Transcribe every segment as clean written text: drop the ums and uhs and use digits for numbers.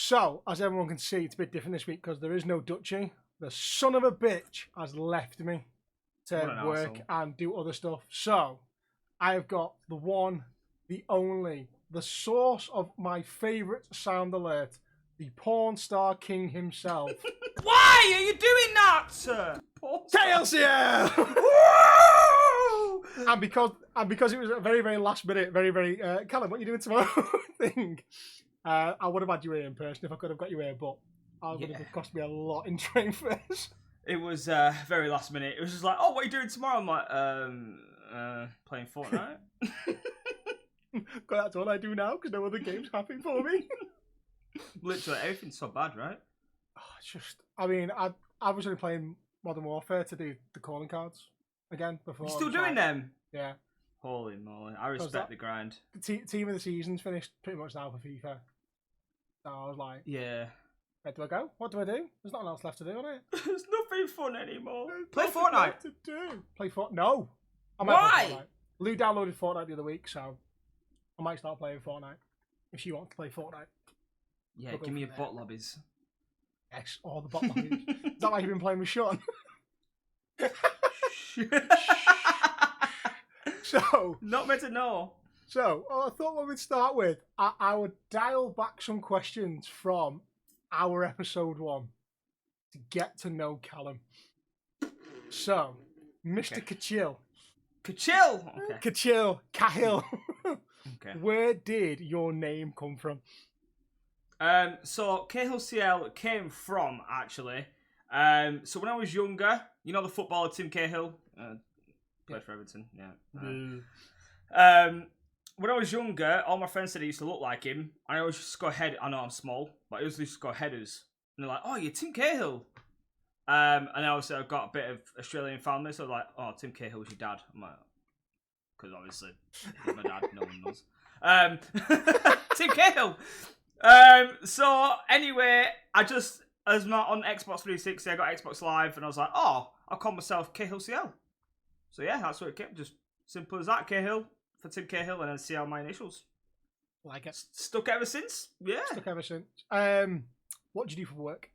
So, as everyone can see, it's a bit different this week because there is no Dutchy. The son of a bitch has left me to work and do other stuff. So, I have got the one, the only, the source of my favourite sound alert, the porn star king himself. Why are you doing that, sir? KLCL! and because it was a very, very last minute, very, very Callum, what are you doing tomorrow thing? I would have had you here in person if I could have got you here, but it would have cost me a lot in train fares. It was very last minute. It was just like, oh, what are you doing tomorrow? I'm like, playing Fortnite. That's all I do now because no other game's happening for me. Literally, everything's so bad, right? It's just, I mean, I was only playing Modern Warfare to do the calling cards again before. You're still doing them? Yeah. Holy moly, I respect the grind. The team of the season's finished pretty much now for FIFA. So I was like, yeah. Where do I go? What do I do? There's nothing else left to do on it. There's nothing fun anymore. Play Fortnite. To do. Play Fortnite. No. Why? Lou downloaded Fortnite the other week, so I might start playing Fortnite. If she wants to play Fortnite. Yeah, give me your bot lobbies. Yes, all the bot lobbies. Is that why you've been playing with Sean? So, not meant to know. So, I thought what we'd start with, I would dial back some questions from our episode 1 to get to know Callum. So, Mr. Kachil. Kachil! Okay. Kachil. Cahill. Okay. Where did your name come from? So, Cahill CL came from, actually. So, when I was younger, you know the footballer Tim Cahill? Played for Everton, yeah. When I was younger, all my friends said I used to look like him. And I always just go head. I know I'm small, but I always used to go headers. And they're like, "Oh, you're Tim Cahill." And obviously I've got a bit of Australian family, so they're like, "Oh, Tim Cahill's your dad." I'm like, because obviously he's my dad. No one knows. Tim Cahill. So anyway, I just as my on Xbox 360, I got Xbox Live, and I was like, "Oh, I'll call myself Cahill CL." So yeah, that's what it came. Just simple as that. Cahill for Tim Cahill, and then CL my initials. Like it. Stuck ever since. Yeah. Stuck ever since. What do you do for work?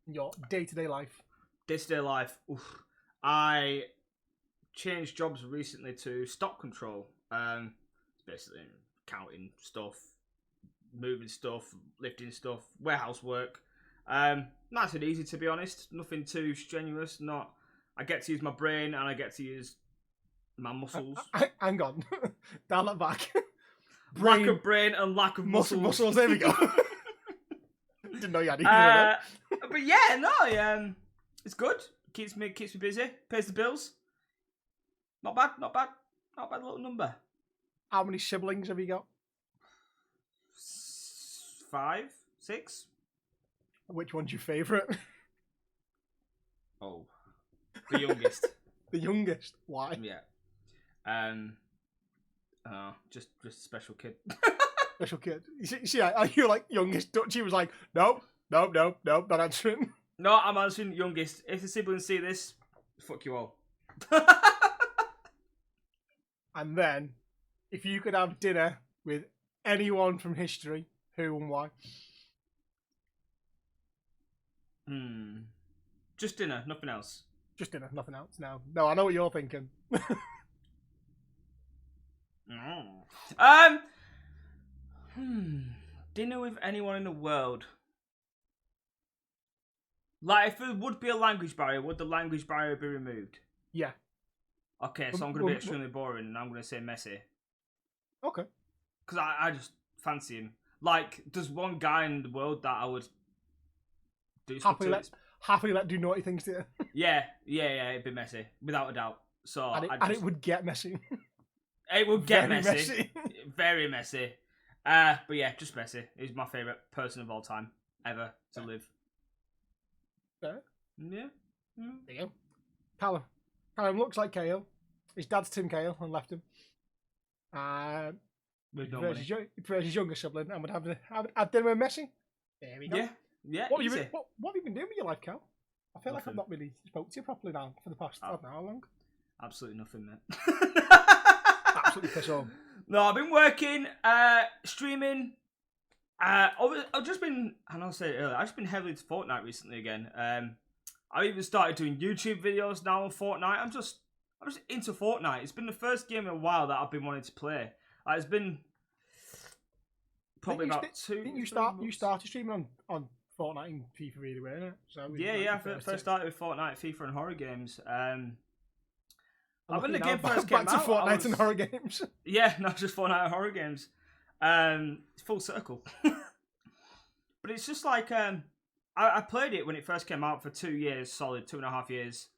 In your day-to-day life? Day-to-day life. Oof. I changed jobs recently to stock control. It's basically counting stuff, moving stuff, lifting stuff, warehouse work. Nice and easy, to be honest. Nothing too strenuous. I get to use my brain and I get to use my muscles. Hang on. Dial that back. Lack of brain and lack of muscles. Muscles, there we go. Didn't know you had either. But yeah, no, it's good. Keeps me busy. Pays the bills. Not bad. Not bad little number. How many siblings have you got? 5, 6. Which one's your favourite? Oh, the youngest. The youngest? Why? Yeah. Just a special kid. Special kid. You see, you're like youngest. Dutchy was like, nope, not answering. No, I'm answering youngest. If the siblings see this, fuck you all. And then, if you could have dinner with anyone from history, who and why? Just dinner, nothing else. Just dinner, nothing else. No, I know what you're thinking. Dinner with anyone in the world. Like, if there would be a language barrier, would the language barrier be removed? Yeah. Okay, so I'm going to be extremely boring, and I'm going to say Messi. Okay. Because I just fancy him. Like, there's one guy in the world that I would do something happily let do naughty things to you. Yeah, it'd be Messi, without a doubt. So and it would get messy. It would get Very messy. Very messy. But yeah, just Messi. He's my favourite person of all time, ever, to live. Fair. Yeah. There you go. Callum looks like Cahill. His dad's Tim Cahill and left him. With no money. He prefers his younger sibling and would have dinner with Messi. There we go. Yeah. What have you been doing with your life, Cal? I feel Nothing. like I've not really spoke to you properly now for the past, I don't know how long. Absolutely nothing, mate. Absolutely piss on. No, I've been working, streaming, I've just been, and I'll say it earlier, I've just been heavily into Fortnite recently again. I even started doing YouTube videos now on Fortnite. I'm just into Fortnite. It's been the first game in a while that I've been wanting to play. It's been probably about you started streaming on Fortnite and FIFA really, weren't it? So I first started with Fortnite, FIFA, and horror games. When the game back, first came back to Fortnite and horror games. Yeah, not just Fortnite and horror games. It's full circle. But it's just like I played it when it first came out for 2 years, solid 2.5 years.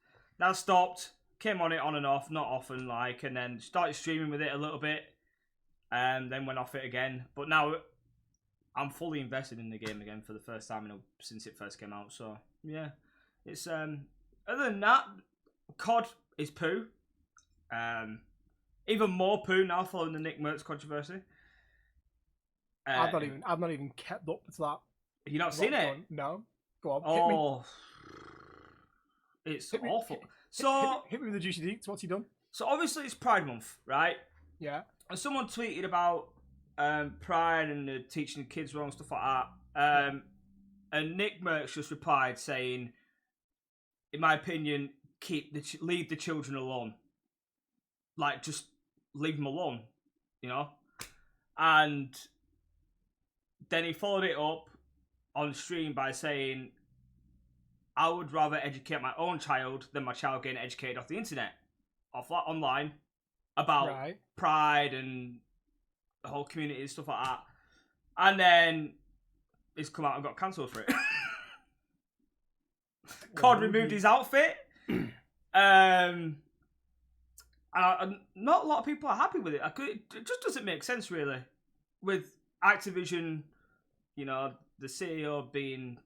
Now stopped, came on it on and off, not often, like, and then started streaming with it a little bit, and then went off it again. But now I'm fully invested in the game again for the first time since it first came out. So yeah, it's other than that, COD is poo. Even more poo now following the Nick Merckx controversy. I've not even kept up to that. Have you not seen it? No. Go on. Oh, it's awful. Hit me with the juicy deets. What's he done? So obviously it's Pride Month, right? Yeah. And someone tweeted about Pride and teaching kids wrong, stuff like that. And Nick Merckx just replied saying, "In my opinion, leave the children alone. Like, just leave them alone, you know." And then he followed it up on stream by saying, "I would rather educate my own child than my child getting educated off the internet, online, about pride and the whole community and stuff like that." And then he's come out and got cancelled for it. COD removed his outfit. Not a lot of people are happy with it. It just doesn't make sense, really, with Activision, you know, the CEO being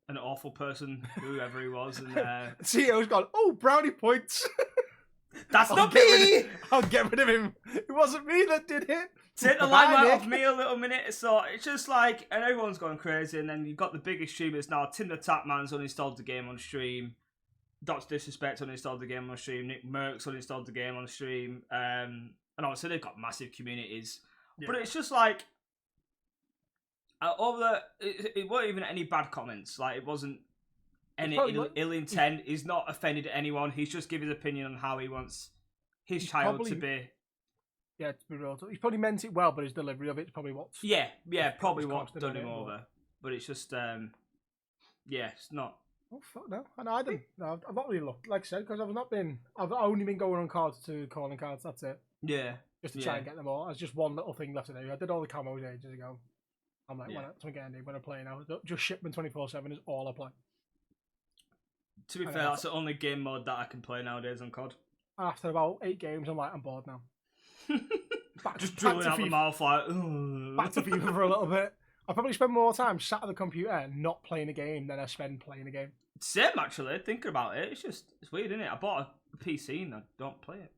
an awful person, whoever he was, and the CEO's gone, "Oh, brownie points." That's not me. I'll get rid of him. It wasn't me that did it. Take the limelight off me a little minute. So it's just like, and everyone's going crazy, and then you've got the biggest streamers now. Tim the Tapman's uninstalled the game on stream. Dr. Disrespect uninstalled the game on stream. Nick Merckx uninstalled the game on stream. And obviously they've got massive communities. Yeah. But it's just like, it wasn't even any bad comments. Like, it wasn't any ill intent. He's not offended anyone. He's just giving his opinion on how he wants his child to be. Yeah, to be real. He's probably meant it well, but his delivery of it's probably what's... Yeah, probably what's done him over. But it's just, it's not... Oh, fuck no. I didn't. No, I've not really looked, like I said, because I've only been going on cards to calling cards, that's it. Yeah. Just to try and get them all. There's just one little thing left to do. I did all the camos ages ago. I'm like, when I play now, just Shipman 24/7 is all I play. To be fair, that's the only game mode that I can play nowadays on COD. After about 8 games, I'm like, I'm bored now. Just drilling out the mouth like, back to FIFA for a little bit. I probably spend more time sat at the computer not playing a game than I spend playing a game. Same, actually, thinking about it. It's weird, isn't it? I bought a PC and I don't play it.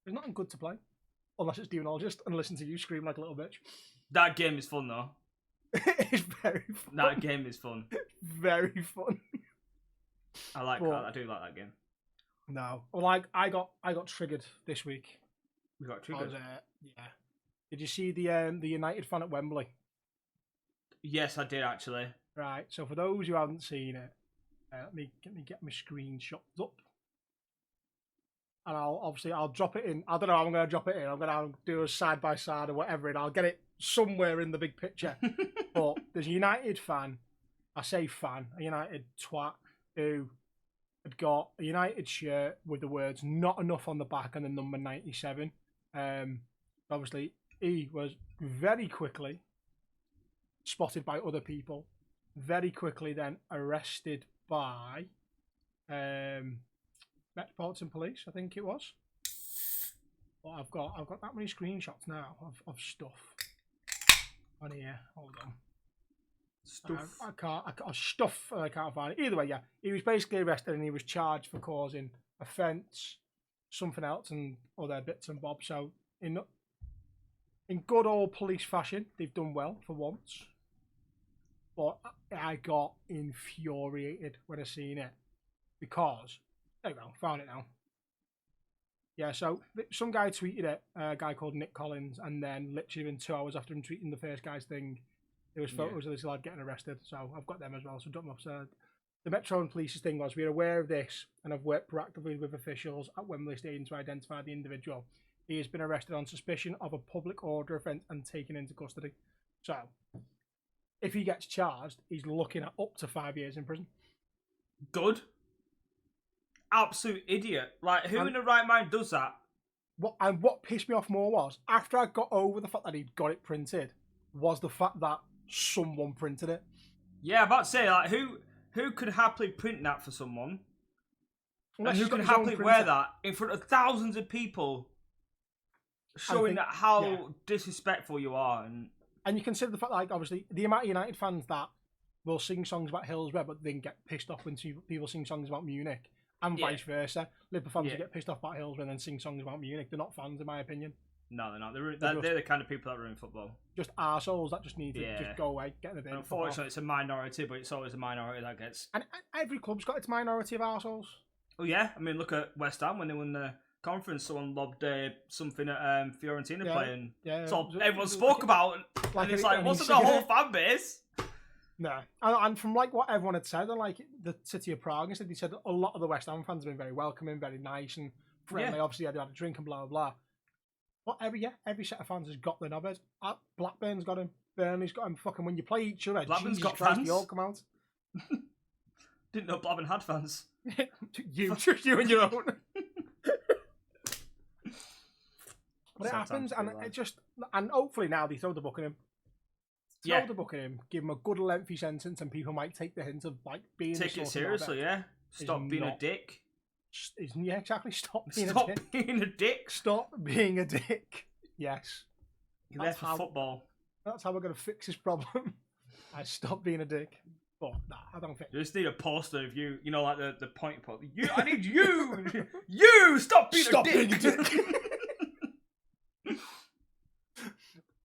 There's nothing good to play. Unless it's Demonologist and listen to you scream like a little bitch. That game is fun, though. It's very fun. That game is fun. Very fun. I do like that game. No. Well, I got triggered this week. You got triggered? Yeah. Did you see the United fan at Wembley? Yes, I did, actually. Right. So for those who haven't seen it, let me get my screenshots up. And I'll drop it in. I don't know how I'm going to drop it in. I'm going to do a side by side or whatever, and I'll get it somewhere in the big picture. But there's a United fan, I say fan, a United twat, who had got a United shirt with the words "not enough" on the back and the number 97. Obviously, he was very quickly spotted by other people. Very quickly, then arrested by Metropolitan Police, I think it was. But I've got that many screenshots now of stuff on here. Hold on. Stuff. I can't find it. Either way, yeah. He was basically arrested and he was charged for causing offence, something else, and other bits and bobs. So in good old police fashion, they've done well for once. But I got infuriated when I seen it because there you go, found it now. Yeah, so some guy tweeted it, a guy called Nick Collins, and then literally within 2 hours after him tweeting the first guy's thing, there was photos of this lad getting arrested. So I've got them as well. So don't know. So the Metro and Police's thing was, we're aware of this and have worked proactively with officials at Wembley Stadium to identify the individual. He has been arrested on suspicion of a public order offence and taken into custody. So if he gets charged, he's looking at up to 5 years in prison. Good. Absolute idiot. Like, who in the right mind does that? What pissed me off more was, after I got over the fact that he'd got it printed, was the fact that someone printed it. Yeah, I'm about to say, like, who could happily print that for someone? Unless and who can happily wear that in front of thousands of people, showing that how disrespectful you are. And you consider the fact, like, obviously, the amount of United fans that will sing songs about Hillsborough but then get pissed off when people sing songs about Munich. And vice versa. Liverpool fans who get pissed off about Hillsborough and then sing songs about Munich. They're not fans, in my opinion. No, they're not. They're the kind of people that ruin football. Just arseholes that just need to just go away, get in the bin. Unfortunately, it's a minority, but it's always a minority that gets... And every club's got its minority of arseholes. Oh, yeah. I mean, look at West Ham when they won the conference. Someone lobbed something at Fiorentina playing. Yeah. So everyone spoke about it. And it's like, wasn't the whole fan base? No, and from like what everyone had said, and like the City of Prague, they said a lot of the West Ham fans have been very welcoming, very nice and friendly. Yeah. Obviously, they had a drink and blah blah blah. But every set of fans has got their knobhead. Blackburn's got him. Burnley's got him. Fucking when you play each other, Blackburn's Jesus got Christ, fans. They all come out. Didn't know Blackburn had fans. you and your own. But it happens, and it just hopefully now they throw the book at him. Throw the book at him, give him a good lengthy sentence, and people might take the hint of like being. Take it seriously, Stop being a dick. Yeah, exactly. Stop being a dick. Stop being a dick. Yes. You're there for football. That's how we're going to fix this problem. I stop being a dick. But nah, I don't think. You just need a poster of you. You know, like the point poster. I need you. You stop being a dick.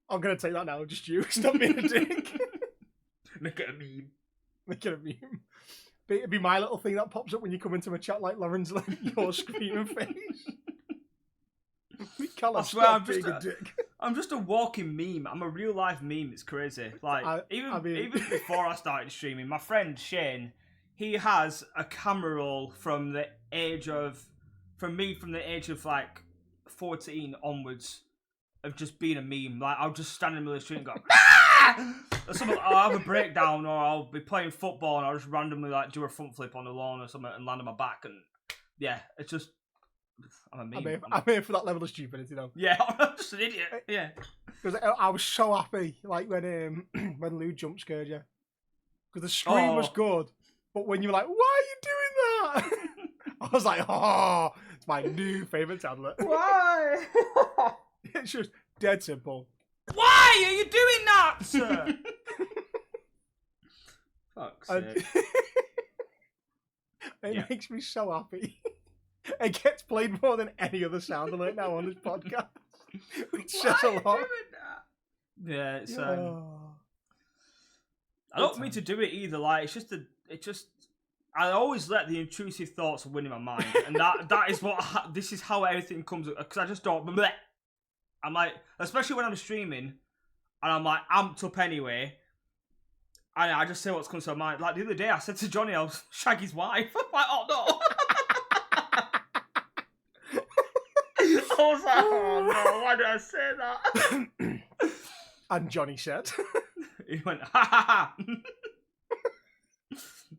I'm going to take that now, just you. Stop being a dick. Make it a meme. Make it a meme. It'd be my little thing that pops up when you come into a chat like Lauren's, like your screaming face. I swear, I'm just a walking meme. I'm a real life meme. It's crazy. Like, even before I started streaming, my friend Shane, he has a camera roll from the age of like 14 onwards. Of just being a meme. Like, I'll just stand in the middle of the street and go, ah! Or something, I'll have a breakdown, or I'll be playing football and I'll just randomly like do a front flip on the lawn or something and land on my back, and yeah, it's just I'm a meme. I'm here for that level of stupidity though. Yeah, I'm just an idiot. Yeah. Because I was so happy like when Lou jump scared you. Because the scream was good, but when you were like, why are you doing that? I was like, oh, it's my new favourite tablet. Why? It's just dead simple. Why are you doing that, sir? Fuck's sake. It makes me so happy. It gets played more than any other sound alert now on this podcast. Which says a lot. Yeah, it's I don't mean to do it either. Like, I always let the intrusive thoughts win in my mind, and that is what this is how everything comes. Because I just don't. Bleh. I'm like, especially when I'm streaming, and I'm like amped up anyway, and I just say what's coming to my mind. Like the other day, I said to Johnny, I'll shag his wife. I'm like, oh no. I was like, oh no, why did I say that? And Johnny said, he went, ha ha ha.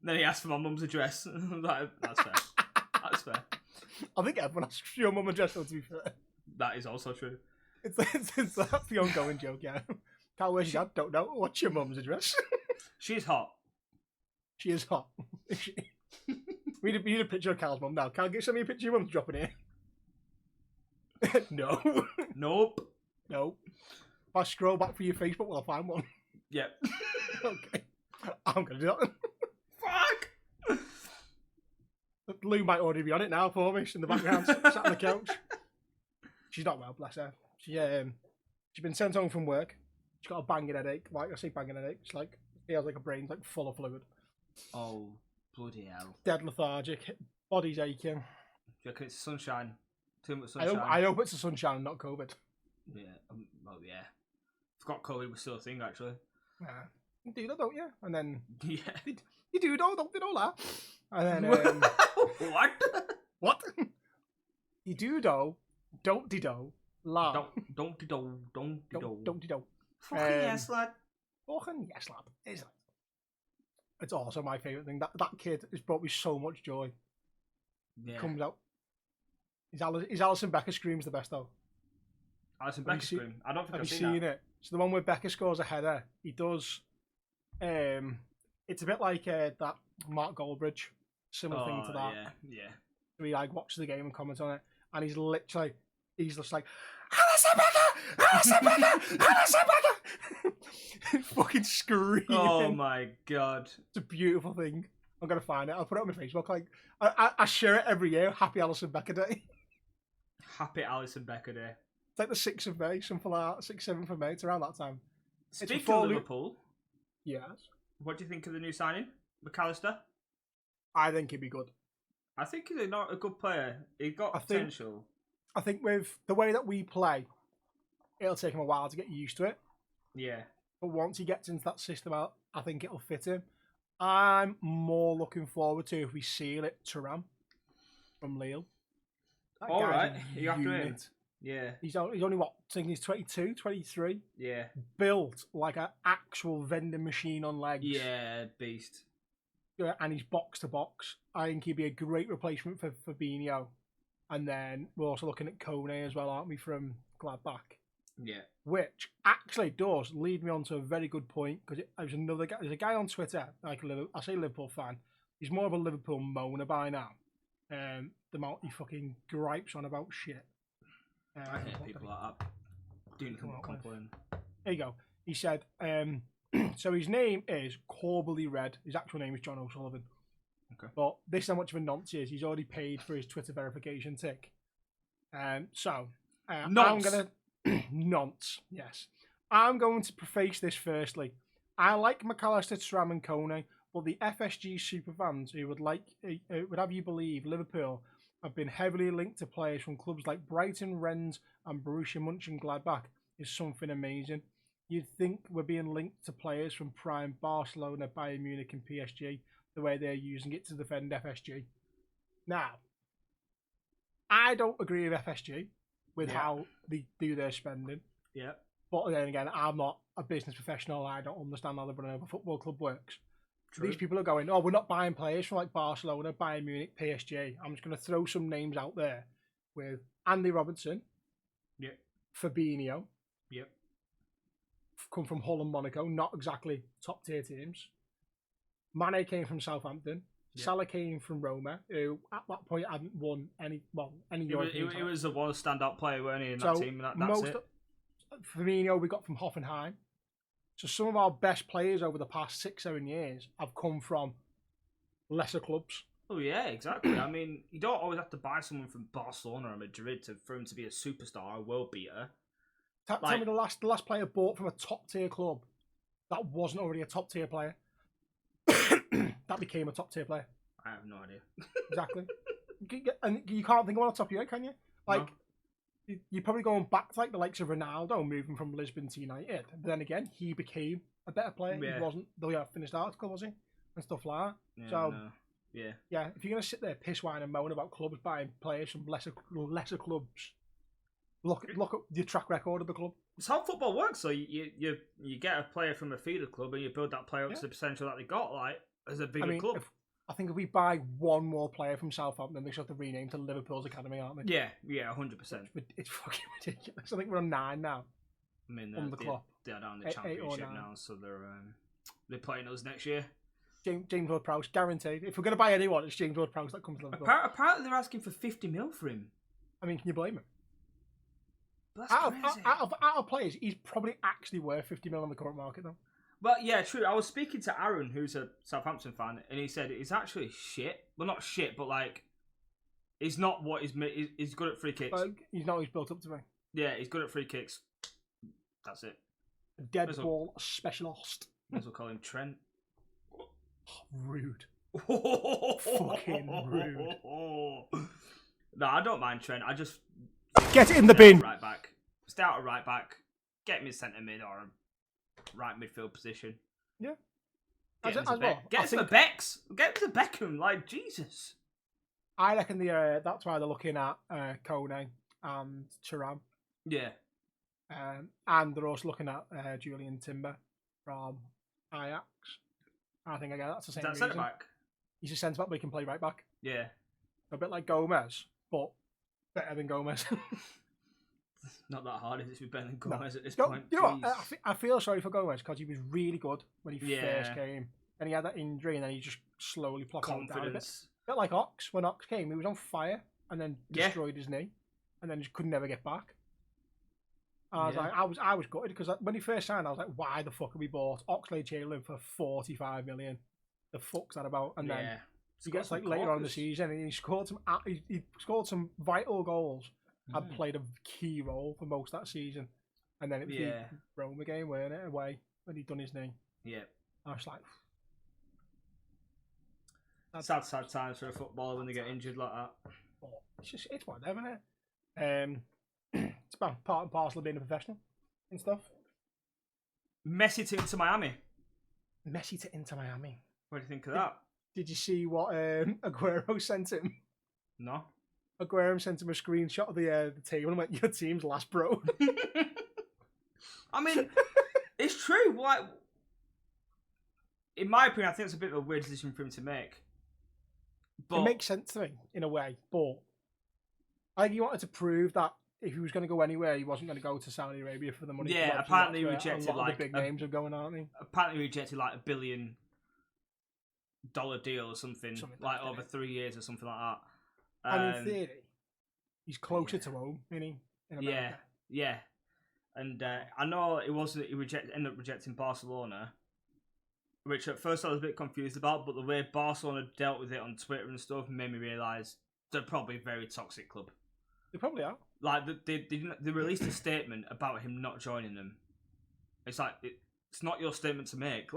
Then he asked for my mum's address. I was like, that's fair. That's fair. I think everyone asks for your mum's address, to be fair. That is also true. It's that's the ongoing joke, yeah. Carl, where's your dad? Don't know. What's your mum's address? She's hot. She is hot. We need a picture of Carl's mum now. Carl, send me a picture of your mum to drop in here. No. Nope. Nope. If I scroll back for your Facebook, will I find one? Yep. Okay. I'm going to do that. Fuck! Lou might already be on it now for me. She's in the background, sat on the couch. She's not well, bless her. She's been sent home from work. She's got a banging headache. Like, I say banging headache. It's like, she has like a brain like full of fluid. Oh, bloody hell. Dead lethargic. Body's aching. Do you reckon it's sunshine? Too much sunshine. I hope it's the sunshine, not COVID. Yeah. Well, yeah. Forgot COVID was still a thing, actually. Yeah. You do that, don't you? And then Yeah. you do, don't you know that? And then What? what? You do though, don't do la. Don't do. Don't do. Fucking yes, lad. Fucking yes, lad. Isn't it? It's also my favourite thing. That kid has brought me so much joy. Yeah. Comes out. His Alison Becker scream's the best though. Alison Becker scream. I don't think Have I've you seen seen it? So the one where Becker scores a header, he does. It's a bit like that Mark Goldbridge, similar thing to that. Yeah. So he like watches the game and comments on it, and he's just like, Alison Becker, Alison Becker, Alison Becker, fucking screaming. Oh my god, it's a beautiful thing. I'm gonna find it. I'll put it on my Facebook. Like I share it every year. Happy Alison Becker Day. Happy Alison Becker Day. It's like the 6th of May, something like that. 6th, 7th of May. It's around that time. Speaking of Liverpool, yes. What do you think of the new signing, McAllister? I think he'd be good. I think he's not a good player. He's got potential. I think with the way that we play, it'll take him a while to get used to it. Yeah. But once he gets into that system, I think it'll fit him. I'm more looking forward to if we seal it Thuram from Lille. All right, you have to win. Yeah. He's only what? I think he's 22, 23. Yeah. Built like an actual vending machine on legs. Yeah, beast. Yeah, and he's box to box. I think he'd be a great replacement for Fabinho. And then we're also looking at Kone as well, aren't we, from Gladbach? Yeah. Which actually does lead me on to a very good point, because there's another guy. There's a guy on Twitter, I say Liverpool fan. He's more of a Liverpool moaner by now. The amount he fucking gripes on about shit. I hate people like that. Doing complain. There you go. He said, so his name is Corbally Red. His actual name is John O'Sullivan. Okay. But this is how much of a nonce he is. He's already paid for his Twitter verification tick. I'm going to... nonce, yes. I'm going to preface this firstly. I like McAllister, Thuram and Kone, but the FSG superfans who would have you believe Liverpool have been heavily linked to players from clubs like Brighton, Rennes and Borussia Mönchengladbach is something amazing. You'd think we're being linked to players from prime Barcelona, Bayern Munich and PSG, the way they're using it to defend FSG. Now, I don't agree with FSG with how they do their spending. Yeah. But then again, I'm not a business professional. I don't understand how the running of a football club works. True. These people are going, oh, we're not buying players from like Barcelona, Bayern Munich, PSG. I'm just going to throw some names out there with Andy Robertson. Yep. Fabinho. Yep. Come from Hull and Monaco, not exactly top tier teams. Mane came from Southampton. Yep. Salah came from Roma, who at that point hadn't won any European. He was the one standout player, weren't he, in that team? That's it. Fabinho we got from Hoffenheim. So some of our best players over the past 6-7 years have come from lesser clubs. Oh yeah, exactly. I mean, you don't always have to buy someone from Barcelona or Madrid for him to be a superstar, a world beater. Tell me the last player bought from a top tier club that wasn't already a top tier player. That became a top tier player. I have no idea. Exactly. And you can't think of one on top of your head, can you? Like, no. You're probably going back to like the likes of Ronaldo moving from Lisbon to United. But then again, he became a better player. Yeah. He wasn't the finished article, was he? And stuff like that. Yeah, so, no. Yeah, if you're going to sit there piss, whine and moan about clubs buying players from lesser clubs, look at your track record of the club. It's how football works. So you get a player from a feeder club and you build that player up to the potential that they got, like, as a bigger club. I think if we buy one more player from Southampton, they should have to rename to Liverpool's Academy, aren't they? Yeah, 100%. It's fucking ridiculous. I think we're on 9 now. I mean, they're down the 8 Championship now, so they're playing us next year. James Ward-Prowse, guaranteed. If we're going to buy anyone, it's James Ward-Prowse that comes to Liverpool. Apparently they're asking for 50 mil for him. I mean, can you blame him? But that's crazy. Out of players, he's probably actually worth 50 mil on the current market, though. Well, yeah, true. I was speaking to Aaron, who's a Southampton fan, and he said it's actually shit. Well, not shit, but like, he's not what he's good at free kicks. He's not what he's built up to be. Yeah, he's good at free kicks. That's it. A dead ball specialist. As we'll call him Trent. Rude. Fucking rude. No, I don't mind Trent. I just get it in the bin. Right back. Stay out of right back. Get me centre mid or a right midfield position. Yeah. Get him to Becks. Get him to Beckham. Like Jesus. I reckon that's why they're looking at Kone and Thuram. Yeah. And they're also looking at Julian Timber from Ajax. I think again that's the same reason. Centre back. He's a centre back, but he can play right back. Yeah. A bit like Gomez, but better than Gomez. Not that hard, is it? To be better than Gomez at this point. You know what? I feel sorry for Gomez because he was really good when he first came. And he had that injury, and then he just slowly plateaued down a bit. A bit like Ox. When Ox came, he was on fire and then destroyed his knee, and then just could never get back. I was like, I was gutted because when he first signed, I was like, why the fuck have we bought Oxlade-Chamberlain for 45 million? The fuck's that about? And then he gets like later on in the season, and he scored some vital goals and played a key role for most of that season. And then it was the Roma game, weren't it, away when he'd done his knee? Yeah. I was like, sad times for a footballer when they get injured like that. It's whatever, isn't it? It's part and parcel of being a professional and stuff. Messi to Inter Miami. Messi to Inter Miami. What do you think of that? Did you see what Aguero sent him? No. Aguero sent him a screenshot of the team and went, "Your team's last, bro." I mean, it's true. Why? In my opinion, I think it's a bit of a weird decision for him to make. But it makes sense to me in a way, but I think he wanted to prove that if he was going to go anywhere, he wasn't going to go to Saudi Arabia for the money. Yeah, apparently he rejected the big names are going, aren't they? Apparently he rejected like $1 billion deal or something like over 3 years or something like that. And in theory, he's closer to home, isn't he? In America. Yeah. And I know it wasn't. He ended up rejecting Barcelona, which at first I was a bit confused about. But the way Barcelona dealt with it on Twitter and stuff made me realise they're probably a very toxic club. They probably are. Like they released a statement about him not joining them. It's like it's not your statement to make.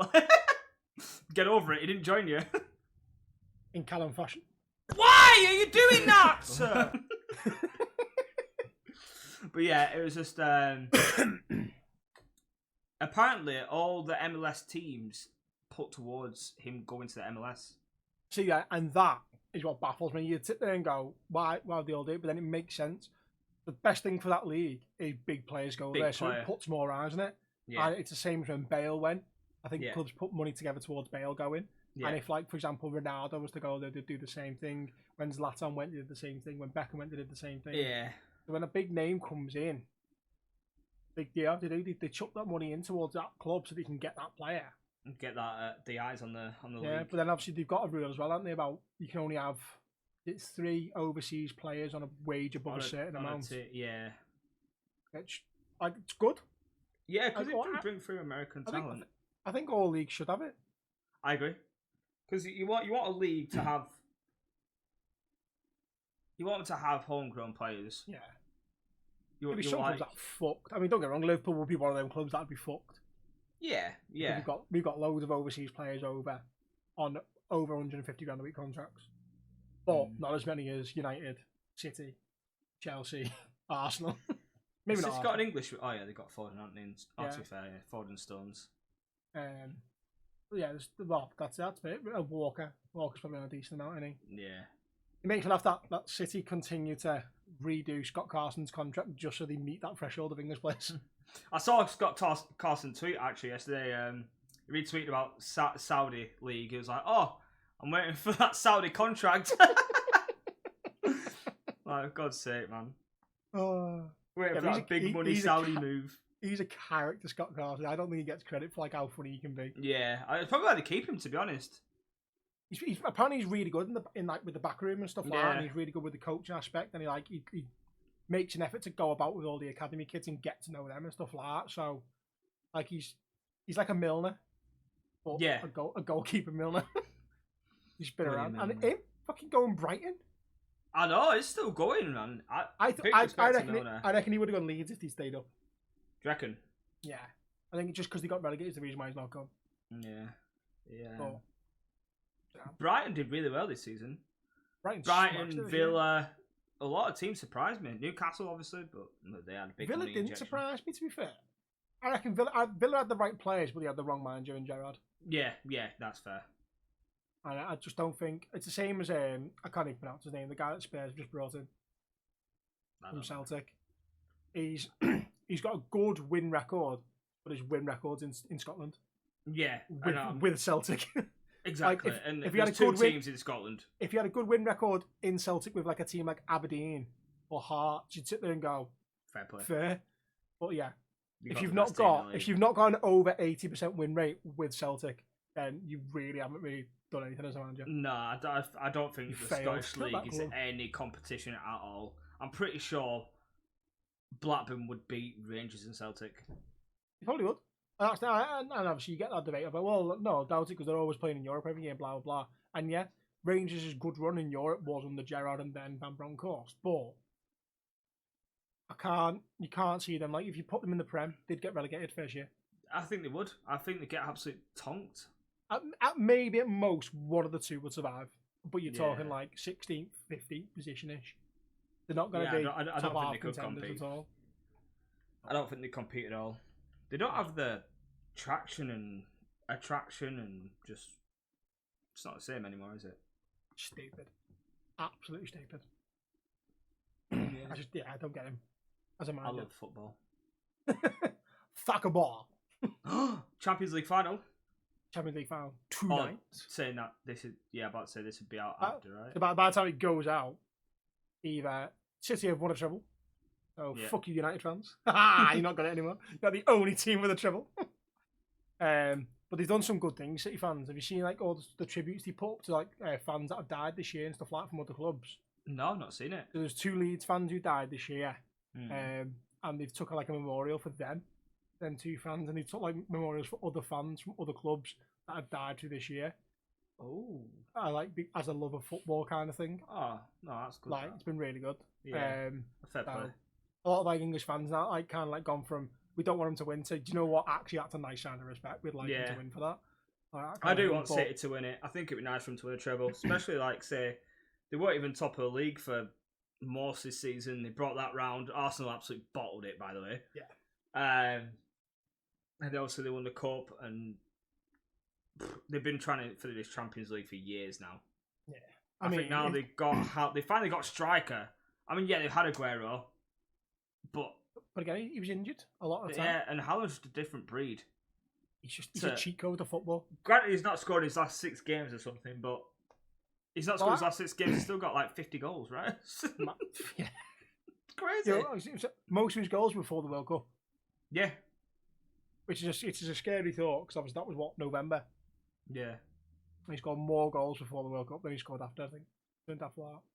Get over it. He didn't join you. In Callum fashion. Why are you doing that, sir? But yeah, it was just apparently all the MLS teams put towards him going to the MLS. See, yeah, and that is what baffles me. You sit there and go, why they all do it? But then it makes sense. The best thing for that league is big players go there, so it puts more eyes on it. Yeah. And it's the same as when Bale went. I think clubs put money together towards Bale going. Yeah. And if, like, for example, Ronaldo was to go there, they'd do the same thing. When Zlatan went, they did the same thing. When Beckham went, they did the same thing. Yeah. So when a big name comes in, they chuck that money in towards that club so they can get that player. And get that the eyes on the league. Yeah, but then obviously they've got a rule as well, haven't they, about you can only have 3 overseas players on a wage above a certain amount. Yeah. It's good. Yeah, because it can bring through American talent. I think all leagues should have it. I agree. Because you want a league to have. You want them to have homegrown players. Yeah. Maybe some clubs that fucked. I mean, don't get me wrong. Liverpool would be one of them clubs that'd be fucked. Yeah. We've got loads of overseas players on over 150 grand a week contracts, but not as many as United, City, Chelsea, Arsenal. Maybe not. It's got an English. Oh yeah, they got Foden, haven't they? To be fair, Foden, Stones. Yeah, that's it. Walker's probably on a decent amount, isn't he? Yeah. It makes me laugh that City continue to redo Scott Carson's contract just so they meet that threshold of English players. I saw Scott Carson tweet actually yesterday. He retweeted about Saudi league. He was like, "Oh, I'm waiting for that Saudi contract." Like, God's sake, man. Waiting for that big money Saudi move. He's a character, Scott Carson. I don't think he gets credit for like how funny he can be. Yeah, it's probably why they keep him, to be honest. He's apparently he's really good in like with the back room and stuff like that. And he's really good with the coaching aspect, and he makes an effort to go about with all the academy kids and get to know them and stuff like that. So, like he's like a Milner, but a goalkeeper Milner. He's been around, and him fucking going Brighton. I know it's still going, man. I reckon he would have gone Leeds if he stayed up. Do you reckon? Yeah, I think just because they got relegated is the reason why he's not gone. Yeah. But, Brighton did really well this season. Brighton, Villa, a lot of teams surprised me. Newcastle, obviously, but they had a big Villa money didn't injection. surprise me, to be fair. I reckon Villa had the right players, but they had the wrong manager in Gerrard. Yeah, that's fair. And I just don't think it's the same as I can't even pronounce his name. The guy that Spurs just brought in from Celtic. He's got a good win record, but his win record's in Scotland. Yeah, with Celtic. Exactly. Like and if you had two teams in Scotland. If you had a good win record in Celtic with like a team like Aberdeen or Hearts, you'd sit there and go, fair play. Fair. But yeah, if you've not got an over 80% win rate with Celtic, then you really haven't done anything as a manager. No, I don't think the Scottish League is any competition at all. I'm pretty sure Blackburn would beat Rangers and Celtic. You probably would. And obviously you get that debate about, well, no, I doubt it because they're always playing in Europe every year, blah, blah, blah. And yeah, Rangers' good run in Europe was under Gerrard and then Van Bronckhorst. But you can't see them. Like, if you put them in the Prem, they'd get relegated first year. I think they would. I think they'd get absolutely tonked. Maybe at most, one of the two would survive. But you're talking like 16th, 15th position-ish. They're not going to be I don't think they could compete at all. I don't think they compete at all. They don't have the traction and attraction and just... It's not the same anymore, is it? Stupid. Absolutely stupid. Yeah. I don't get him. As a manager. I love football. Fuck a ball. Champions League final. Champions League final. 2 nights. Saying that this is... Yeah, about to say this would be out after, right? By the time it goes out, either City have won a treble. Oh, fuck you, United fans. You're not got it anymore. You're the only team with a treble. But they've done some good things, City fans. Have you seen like all the tributes they put up to like fans that have died this year and stuff like that from other clubs? No, I've not seen it. So there's 2 Leeds fans who died this year. And they've took like a memorial for them 2 fans, and they took like memorials for other fans from other clubs that have died through this year. Oh, I like as a love of football kind of thing. Oh, no, that's good. Like it's been really good. Yeah, fair play. A lot of like English fans now like kind of like gone from we don't want him to win to do you know what, actually that's a nice sign of respect. We'd like him to win for that. Like, I do want City to win it. I think it'd be nice for him to win a treble, especially like say they weren't even top of the league for most this season. They brought that round. Arsenal absolutely bottled it, by the way. Yeah. And also they won the cup, and they've been trying for this Champions League for years now. Yeah. I think now they finally got a striker. I mean, yeah, they've had Aguero, but again, he was injured a lot of the time. Yeah, and Haaland's just a different breed. He's a cheat code of football. Granted, he's not scored his last 6 games or something, but he's not scored his last 6 games. He's still got like 50 goals, right? Yeah, crazy. Most of his goals were before the World Cup. Yeah, which is a scary thought because obviously that was November. Yeah, and he scored more goals before the World Cup than he scored after. I think.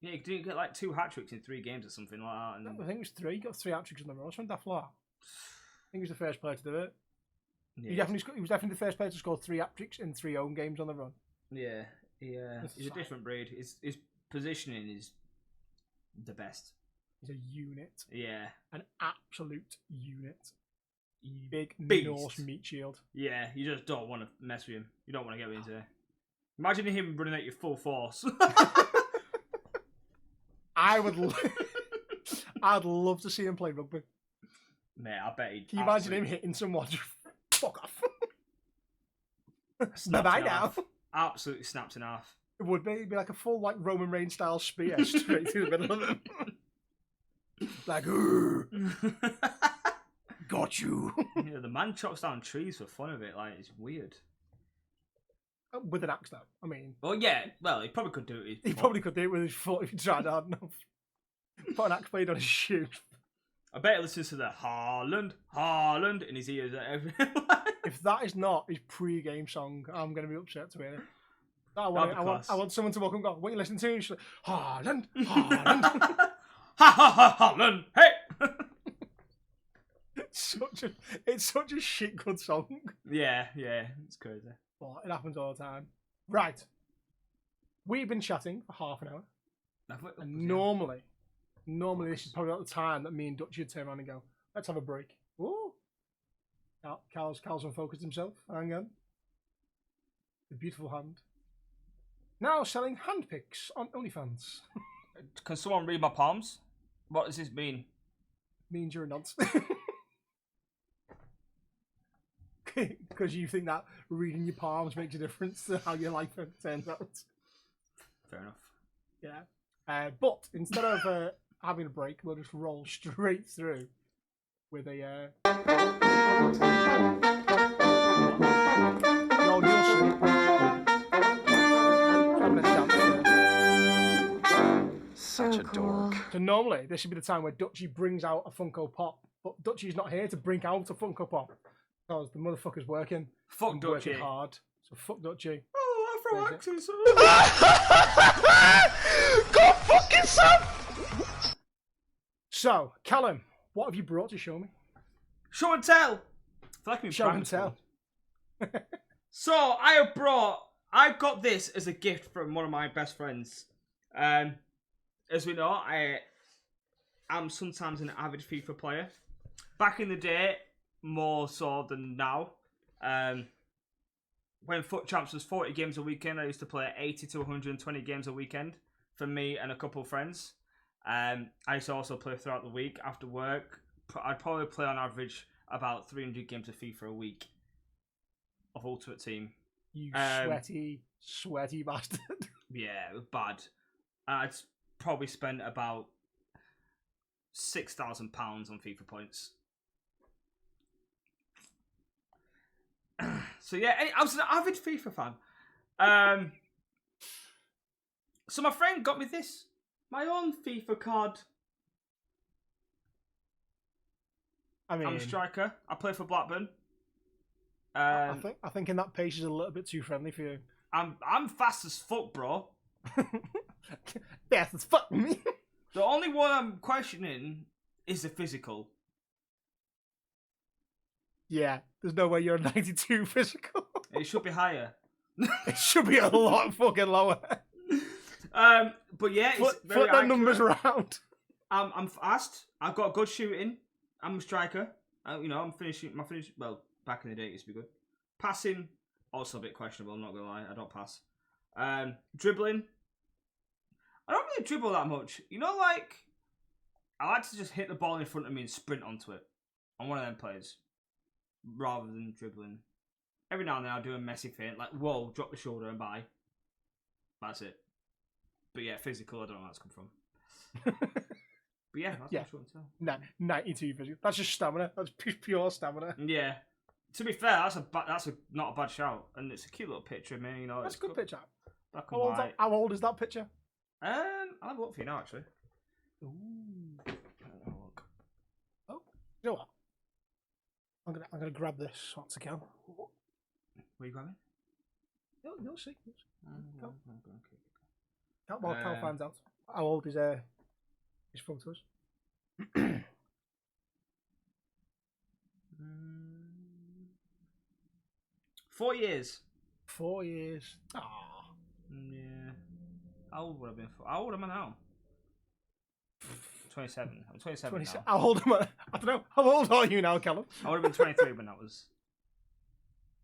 Yeah, he didn't get like 2 hat-tricks in 3 games or something like that. And... I think it was 3. He got 3 hat-tricks in the row. From Daft I think he was the first player to do it. Yeah. He was definitely the first player to score 3 hat-tricks in 3 home games on the run. Yeah. He's a different breed. His positioning is the best. He's a unit. Yeah. An absolute unit. Big Beast. Norse meat shield. Yeah, you just don't want to mess with him. You don't want to get into it. Imagine him running at your full force. I'd love to see him play rugby. Mate, I bet he'd... Can you imagine him hitting someone? Fuck off. Bye-bye now. Absolutely snaps in half. It would be. It'd be like a full like Roman Reigns style spear straight through the middle of him. Like, got you. Yeah, the man chops down trees for fun of it. Like, it's weird. With an axe, though. I mean... Well, yeah. Well, he probably could do it with his foot. He probably could do it with his foot if he tried hard enough. Put an axe blade on his shoe. I bet he listens to the Haaland in his ears. If that is not his pre-game song, I'm going to be upset to hear it. I want someone to walk and go, what are you listening to? And she's like, Haaland. Haaland, hey! It's such a shit good song. Yeah, it's crazy. But it happens all the time. Right. We've been chatting for half an hour. And normally this is probably not the time that me and Dutchy would turn around and go, let's have a break. Ooh. Cal's unfocused himself. Hang on. The beautiful hand. Now selling hand picks on OnlyFans. Can someone read my palms? What does this mean? Means you're a nonce. Because you think that reading your palms makes a difference to how your life turns out. Fair enough. Yeah. But instead of having a break, we'll just roll straight through with a. Such a dork. So normally this should be the time where Dutchy brings out a Funko Pop, but Dutchy's not here to bring out a Funko Pop because the motherfucker's working. Fuck Dutchy. Working hard. So fuck Dutchy. Oh, Afro accents. Go fuck yourself! So, Callum, what have you brought to show me? Show and tell. I feel like Show and tell. So I got this as a gift from one of my best friends. As we know, I am sometimes an avid FIFA player. Back in the day, more so than now. When Foot Champs was 40 games a weekend, I used to play 80 to 120 games a weekend for me and a couple of friends. I used to also play throughout the week after work. I'd probably play on average about 300 games of FIFA a week of Ultimate Team. You sweaty bastard. Yeah, it was bad. I'd probably spent about £6,000 on FIFA points. So yeah, I was an avid FIFA fan. So my friend got me this, my own FIFA card. I mean, I'm a striker. I play for Blackburn. I think in that pace is a little bit too friendly for you. I'm fast as fuck, bro. Fast as fuck me. The only one I'm questioning is the physical. Yeah, there's no way you're a 92 physical. It should be higher. It should be a lot fucking lower. But yeah, it's very flip the numbers around. I'm fast. I've got good shooting. I'm a striker. I'm finishing. Well, back in the day, it used to be good. Passing, also a bit questionable. I'm not gonna lie. I don't pass. Dribbling, I don't really dribble that much. I like to just hit the ball in front of me and sprint onto it. I'm one of them players, rather than dribbling. Every now and then I'll do a messy feint, like whoa, drop the shoulder and bye. That's it. But yeah, physical, I don't know where that's come from. But yeah, that's what I tell. No, 92 physical. That's just stamina. That's pure stamina. Yeah. To be fair, that's not a bad shout, and it's a cute little picture of me. That's a good picture. Black and white. How old is that picture? I'll have a look for you now, actually. Ooh. Oh, you know what? I'm gonna grab this once again. Where are you grabbing? You'll see. Go. Okay. Cal finds out. How old is his photos? 4 years. 4 years. Aww. Yeah. How old would I have been? How old am I now? 27. I'm 27 now. How old am I? I don't know. How old are you now, Callum? I would have been 23 when that was.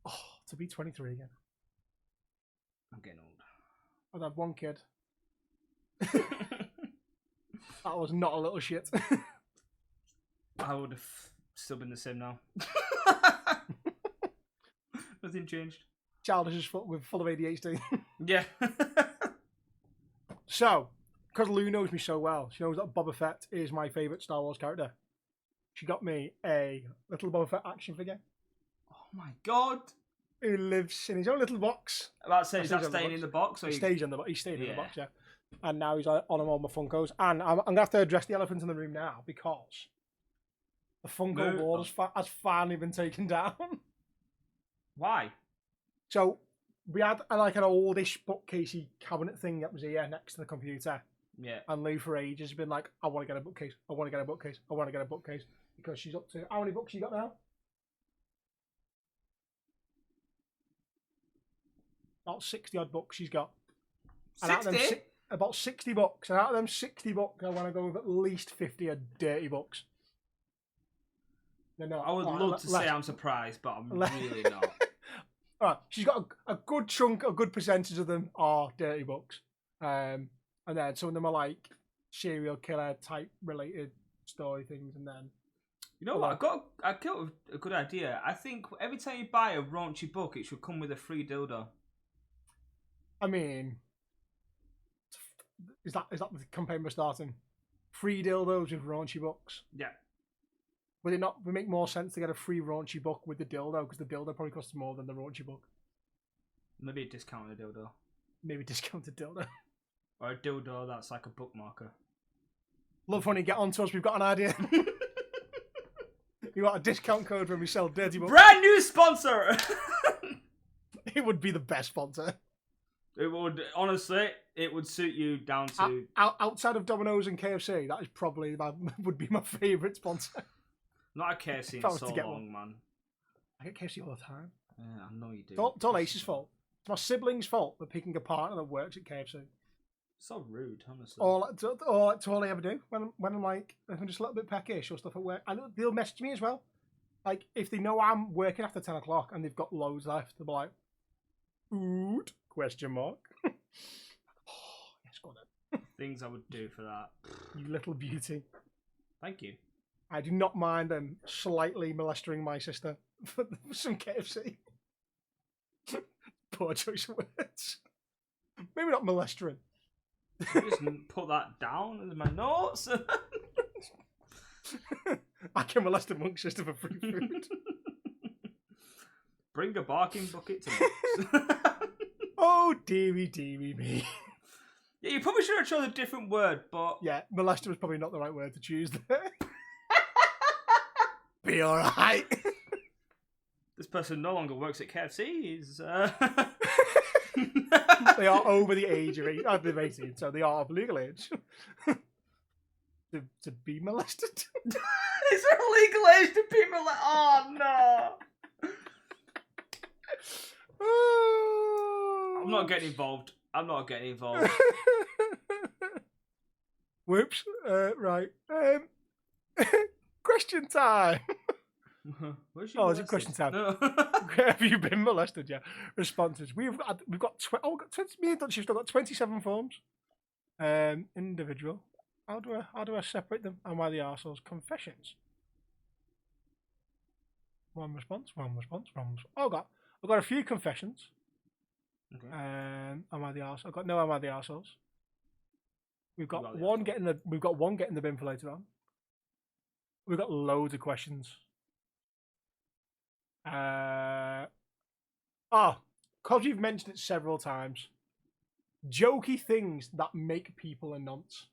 Oh, to be 23 again. I'm getting old. I'd have one kid. That was not a little shit. I would have still been the same now. Nothing changed. Childish as fuck with full of ADHD. Yeah. So, because Lou knows me so well, she knows that Boba Fett is my favourite Star Wars character. She got me a little Boba Fett action figure. Oh my god. Who lives in his own little box. About to say, is that staying in the box? Or he stayed in the box, yeah. And now he's on all my Funkos. And I'm going to have to address the elephant in the room now because the Funko wall has finally been taken down. Why? So we had an oldish bookcasey cabinet thing that was here next to the computer. Yeah. And Lou for ages has been like, I want to get a bookcase. I want to get a bookcase. I want to get a bookcase. Because she's up to, how many books you got now? About 60 odd books she's got. 60? About 60 books. And out of them 60 books, I want to go with at least 50 are dirty books. No, I would love to say I'm surprised, but I'm really not. Alright, she's got a good chunk, a good percentage of them are dirty books. And then some of them are like serial killer type related story things, and then You know what? I got a good idea. I think every time you buy a raunchy book, it should come with a free dildo. I mean, is that the campaign we're starting? Free dildos with raunchy books. Yeah. Would it not make more sense to get a free raunchy book with the dildo, because the dildo probably costs more than the raunchy book? Maybe a discounted dildo. Maybe discounted dildo. Or a dildo that's like a bookmarker. Love when you get onto us. We've got an idea. You got a discount code when we sell dirty books. Brand new sponsor. It would be the best sponsor. It would, honestly, it would suit you down to... Outside of Domino's and KFC, that is probably would be my favourite sponsor. Not a KFC in so long, man. I get KFC all the time. Yeah, I know you do. It's all Ace's fault. It's my siblings' fault for picking a partner that works at KFC. So rude, honestly. That's all I ever do when I'm like, if I'm just a little bit peckish or stuff at work. And they'll message me as well. Like, if they know I'm working after 10 o'clock and they've got loads left, they'll be like, food? Question mark. Oh, yes, go on then. Things I would do for that. You little beauty. Thank you. I do not mind them slightly molesting my sister for some KFC. Poor choice of words. Maybe not molesting. Just put that down in my notes. I can molest a monk sister for free food. Bring a barking bucket to monks. Oh, dearie me. Yeah, you probably should have chosen a different word, but... Yeah, molester was probably not the right word to choose there. Be alright. This person no longer works at KFC. He's, They are over the age of 18, so they are of legal age. to be molested. Is there a legal age to be molested? Oh, no. I'm not getting involved. Whoops. Right. Question time. Is it question time? No. Have you been molested? Yeah. Responses. We've got me and Dutchy have still got 27 forms. Individual. How do I separate them? Am I the arseholes? Confessions. One response. Oh, I've got a few confessions. Okay. Am I the arse? I've got no. Am I the arseholes? We've got one getting the bin for later on. We've got loads of questions. Because you've mentioned it several times. Jokey things that make people a nonce.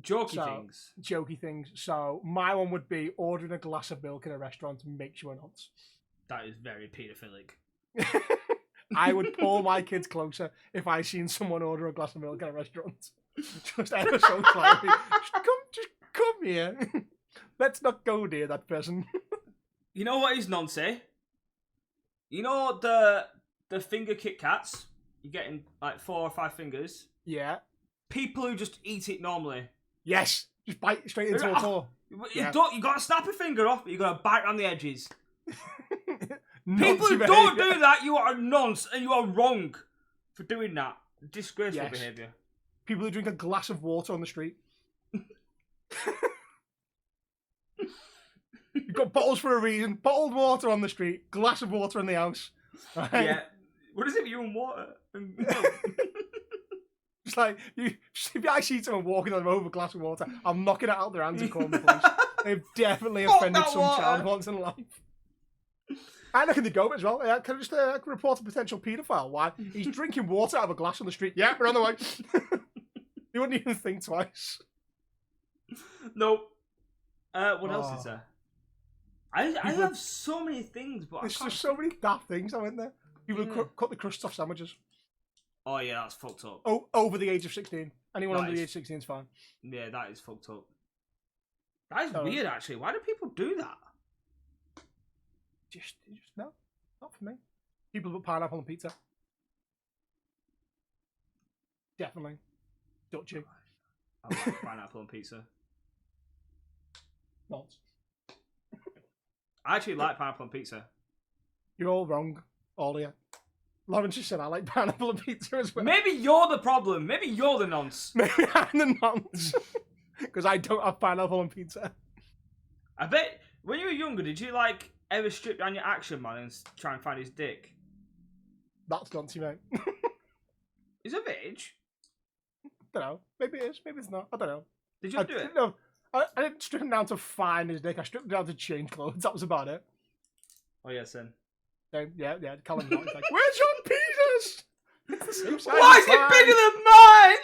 Jokey things. So my one would be ordering a glass of milk in a restaurant makes you a nonce. That is very paedophilic. I would pull my kids closer if I seen someone order a glass of milk in a restaurant. Just ever so slightly. Just come here. Let's not go near that person. You know what is nonce? You know the finger Kit Kats? You're getting like 4 or 5 fingers. Yeah. People who just eat it normally. Yes. Just bite straight into a claw. You got to snap a finger off, but you got to bite around the edges. People who behavior. don't do that, you are a nonce and you are wrong for doing that. Disgraceful behaviour. People who drink a glass of water on the street. You've got bottles for a reason. Bottled water on the street. Glass of water in the house. Right? Yeah. What is it with you and water? It's like, if I see someone walking on over a glass of water, I'm knocking it out their hands and calling the police. They've definitely offended some child once in life. And I can go as well. Can I just report a potential paedophile? Why? He's drinking water out of a glass on the street. Yeah, we're on the way. You wouldn't even think twice. Nope. What else is there? I have so many things, but there's just so many daft things, aren't there? People who cut the crusts off sandwiches. Oh yeah, that's fucked up. Oh, over the age of 16. Anyone under the age of 16 is fine. Yeah, that is fucked up. That is weird, actually. Why do people do that? Just no, not for me. People put pineapple on pizza. Definitely. Dutchy. I like pineapple on pizza. Not. I actually like pineapple on pizza. You're all wrong, all of you. Lawrence just said I like pineapple on pizza as well. Maybe you're the problem. Maybe you're the nonce. Maybe I'm the nonce. Because I don't have pineapple on pizza. I bet when you were younger, did you like ever strip down your Action Man and try and find his dick? That's noncy, mate. Is it age? I don't know. Maybe it is. Maybe it's not. I don't know. Did you do it? No, I didn't strip him down to find his dick. I stripped him down to change clothes. That was about it. Oh yes, then. So, yeah. Callum's not. He's like, where's your penis? It's the same size. Why is it bigger than mine?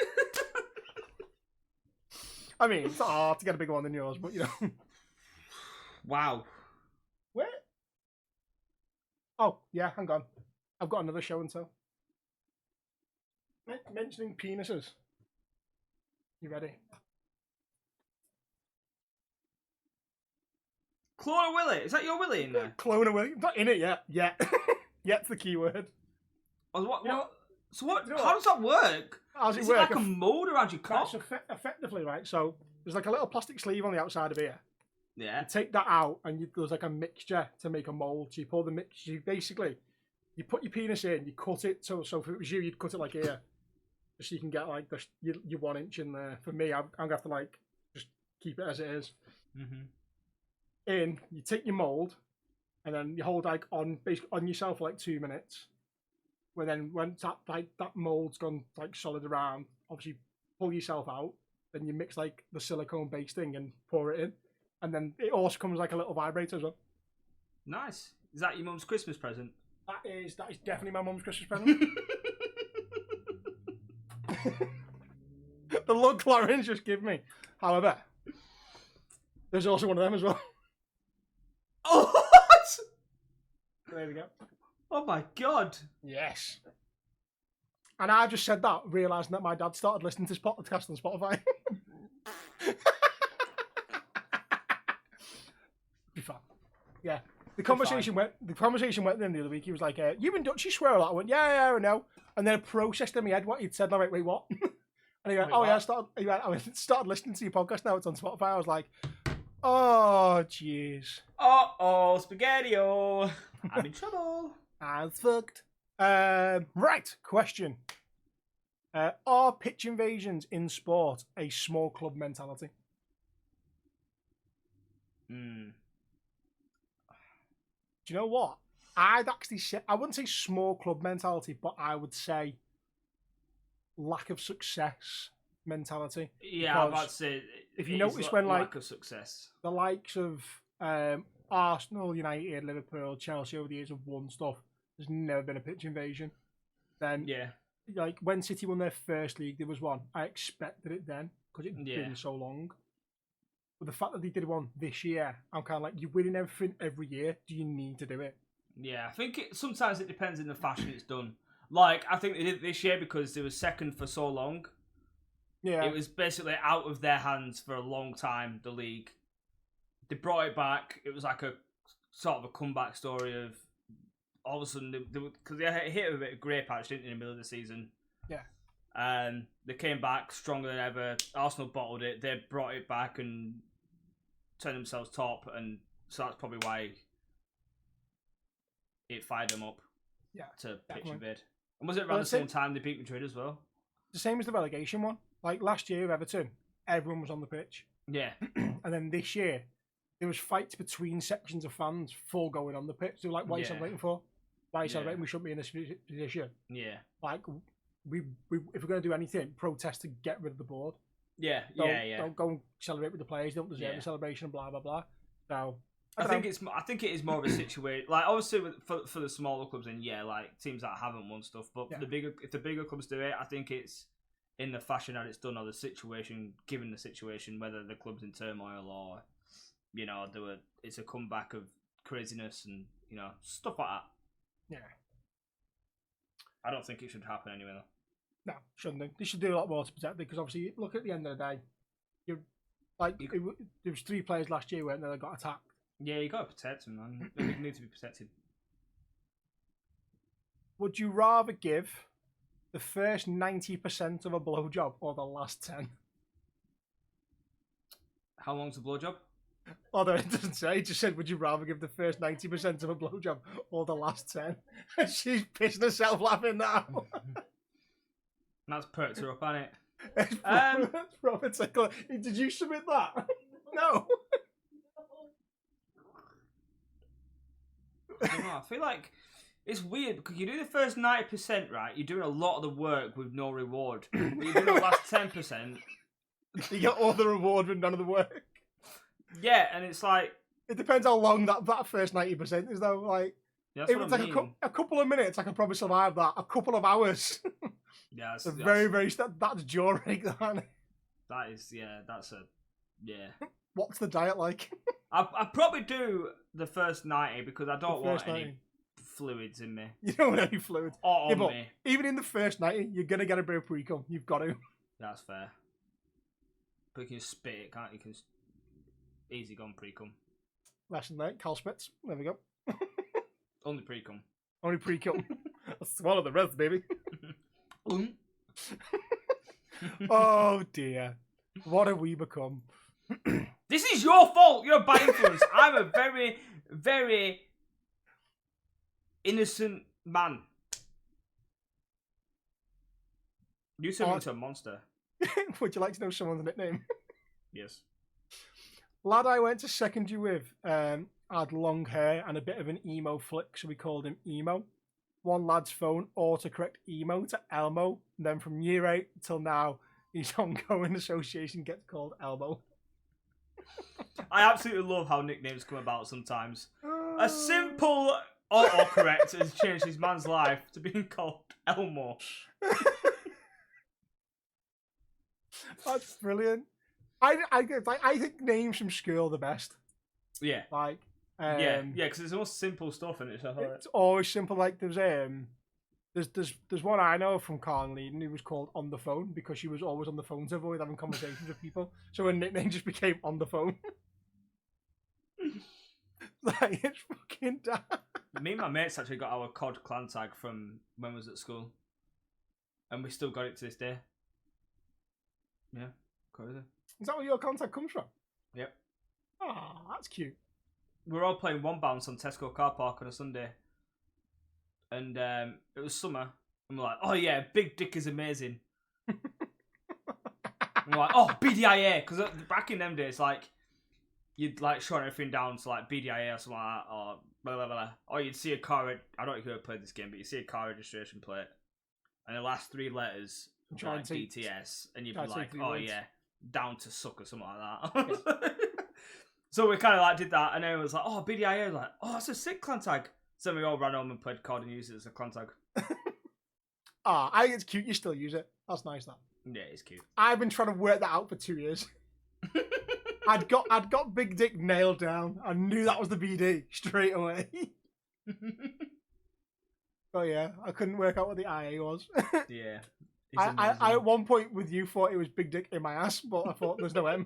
I mean, it's not hard to get a bigger one than yours, but you know. Wow. Where? Oh, yeah, hang on. I've got another show and tell. Mentioning penises. You ready? Clone a Willy. Is that your Willy in there? Clone away. Not in it yet. Yet. Yet's the key word. Oh, what? You know, so what? you know How does that work? How does Is it work? it like a mold around your cock? That's effectively, right? So there's like a little plastic sleeve on the outside of here. Yeah. You take that out and there's like a mixture to make a mold. So you pour the mixture. You put your penis in, you cut it. So if it was you, you'd cut it like here. Just so you can get like your 1 inch in there. For me, I'm going to have to like just keep it as it is. Mm-hmm. In, you take your mold and then you hold like basically on yourself for like 2 minutes. When that mold's gone like solid around, obviously pull yourself out, then you mix like the silicone base thing and pour it in, and then it also comes like a little vibrator as well. Nice. Is that your mum's Christmas present? That is definitely my mum's Christmas present. The look Lauren just gave me. However, there's also one of them as well. Oh, what? There we go. Oh my god. Yes. And I just said that, realising that my dad started listening to this podcast on Spotify. Be fun. Yeah. The conversation went then the other week. He was like, you and Dutchy swear a lot. I went, yeah, I know. And then I processed in my head what he'd said. And I went, wait, what? And he went, I started listening to your podcast now. It's on Spotify. I was like, oh, jeez. Uh-oh, spaghetti-o. I'm in trouble. I'm fucked. Right, question. Are pitch invasions in sport a small club mentality? Hmm. Do you know what? I'd actually say, I wouldn't say small club mentality, but I would say lack of success mentality. Yeah, I'm about to say, if you notice when like lack of success, the likes of Arsenal, United, Liverpool, Chelsea over the years have won stuff, there's never been a pitch invasion. Then yeah, like when City won their first league, there was one. I expected it then because it'd been so long. But the fact that they did one this year, I'm kind of like, you're winning everything every year. Do you need to do it? Yeah, I think sometimes it depends on the fashion it's done. Like, I think they did it this year because they were second for so long. Yeah. It was basically out of their hands for a long time, the league. They brought it back. It was like a sort of a comeback story of all of a sudden, because they hit a bit of grey patch, didn't they, in the middle of the season? Yeah. And they came back stronger than ever. Arsenal bottled it. They brought it back and turned themselves top, and so that's probably why it fired them up. Yeah, to pitch definitely. invade. And was it around the same time they beat Madrid as well? The same as the relegation one. Like last year with Everton, everyone was on the pitch. Yeah. And then this year, there was fights between sections of fans for going on the pitch. They were like, what are you celebrating for? Why are you celebrating? We shouldn't be in this position. Yeah. Like, we if we're going to do anything, protest to get rid of the board. Yeah, Don't go and celebrate with the players. They don't deserve the celebration, blah, blah, blah. So, I think it is more of a situation. Like, obviously, for the smaller clubs, and like teams that haven't won stuff. But for if the bigger clubs do it, I think it's in the fashion that it's done, or the situation, given the situation, whether the club's in turmoil or it's a comeback of craziness and stuff like that. Yeah. I don't think it should happen anyway, though. No, shouldn't they? They should do a lot more to protect it, because obviously, look, at the end of the day, there was 3 players last year, weren't there, that got attacked. Yeah, you got to protect them, man. They need to be protected. Would you rather give the first 90% of a blowjob or the last 10? How long's the blowjob? Although it doesn't say, it just said, would you rather give the first 90% of a blowjob or the last 10? And she's pissing herself laughing now. That's perked her up, hasn't it? It's proper tickler. Did you submit that? No. I don't know, I feel like it's weird because you do the first 90%, right? You're doing a lot of the work with no reward. But you do the last 10%. You get all the reward with none of the work. Yeah, and it's like... It depends how long that first 90% is, though. Like, That's if what it's I like mean. a couple of minutes, I can probably survive that. A couple of hours. Yeah, that's very... That's jaw rake, that. That is, yeah, that's a... Yeah. What's the diet like? I probably do the first 90 because I don't want any 90. fluids in me. You don't want any fluids. Or on me. Even in the first 90, you're going to get a bit of pre-cum. You've got to. That's fair. But you can spit it, can't you? You can easy gone pre-cum. Lesson there, Cal Spitz. There we go. Only pre-cum. Only pre-cum. I'll swallow the rest, baby. Oh dear. What have we become? This is your fault. You're a bad influence. I'm a very, very innocent man. You turned me into a monster. Would you like to know someone's nickname? Yes. Lad I went to secondary with had long hair and a bit of an emo flick, so we called him Emo. One lad's phone autocorrect emo to Elmo, and then from year 8 till now, his ongoing association gets called Elmo. I absolutely love how nicknames come about sometimes. A simple autocorrect has changed his man's life to being called Elmo. That's brilliant. I think names from school are the best. Yeah. Like, yeah, because it's all simple stuff and it's always simple. Like there's one I know from Carl Eden who was called On the Phone because she was always on the phone to avoid having conversations with people. So her nickname just became On the Phone. Like it's fucking damn. Me and my mates actually got our COD clan tag from when we was at school, and we still got it to this day. Yeah, crazy. Is that where your contact comes from? Yep. Oh, that's cute. We were all playing one bounce on Tesco car park on a Sunday, and it was summer, and we're like, "Oh yeah, big dick is amazing." And we're like, "Oh, BDIA," because back in them days, like you'd like shut everything down to like BDIA or something like that, or blah blah blah, or you'd see a car. I don't know if you ever played this game, but you see a car registration plate, and the last 3 letters were like DTS, and you'd be like, "Oh yeah, down to suck" or something like that. Yeah. So we kind of like did that, and then it was like, "Oh, BDIA," was like, "Oh, that's a sick clan tag." So we all ran home and played COD and used it as a clan tag. I think it's cute. You still use it. That's nice. That. Yeah, it's cute. I've been trying to work that out for 2 years. I'd got Big Dick nailed down. I knew that was the BD straight away. Oh yeah, I couldn't work out what the IA was. Yeah. I at one point with you thought it was Big Dick in my ass, but I thought there's no M.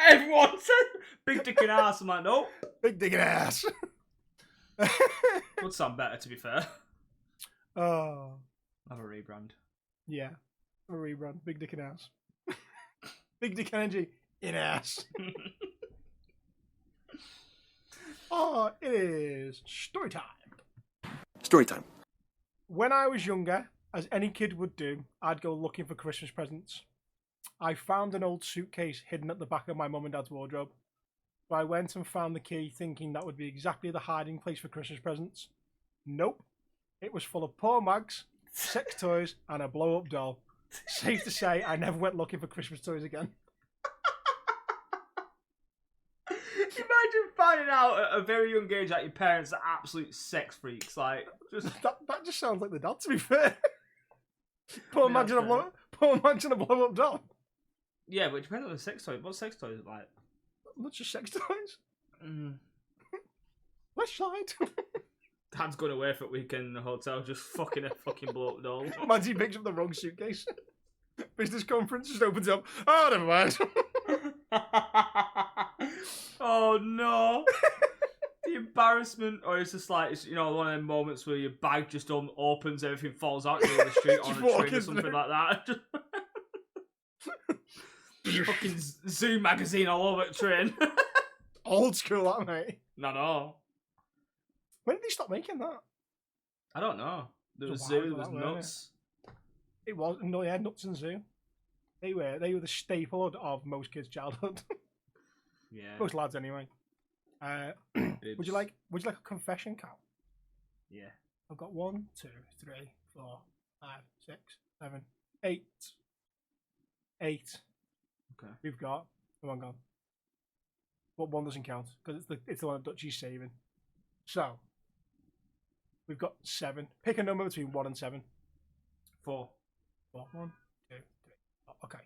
Everyone said big dick in ass. I'm like, no. Big Dick in ass. Would sound better, to be fair. Oh. Have a rebrand. Yeah. A rebrand. Big Dick in ass. Big Dick energy in ass. Oh, it is story time. Story time. When I was younger, as any kid would do, I'd go looking for Christmas presents. I found an old suitcase hidden at the back of my mum and dad's wardrobe. So I went and found the key thinking that would be exactly the hiding place for Christmas presents. Nope. It was full of poor mags, sex toys, and a blow-up doll. Safe to say, I never went looking for Christmas toys again. Imagine finding out at a very young age that your parents are absolute sex freaks. Like, just that just sounds like the dad, to be fair. Poor man's a blow-up doll. Yeah, but it depends on the sex toy. What sex toys are like? Not just sex toys. Let's slide. Dad's going away for a weekend in the hotel, just fucking a fucking blow-up doll. Man's he picks up the wrong suitcase. Business conference just opens up. Oh, never mind. Oh no. The embarrassment, or it's just like, it's, you know, one of them moments where your bag just opens, everything falls out in the street on a train or something like that. Fucking Zoo magazine all over the train. old school, that mate. Not all. When did they stop making that? I don't know. There was a zoo, while there ago, was that, weren't nuts. It was no, yeah, Nuts and Zoo. They were the staple of most kids' childhood. Yeah. Most lads, anyway. Would you like a confession count? Yeah. I've got 1, 2, 3, 4, 5, 6, 7, 8. 8. Okay. We've got one gone. But one doesn't count because it's the one that Dutchy's saving. So we've got 7. Pick a number between 1 and 7. 4. 4. 1, 2, 3. Okay.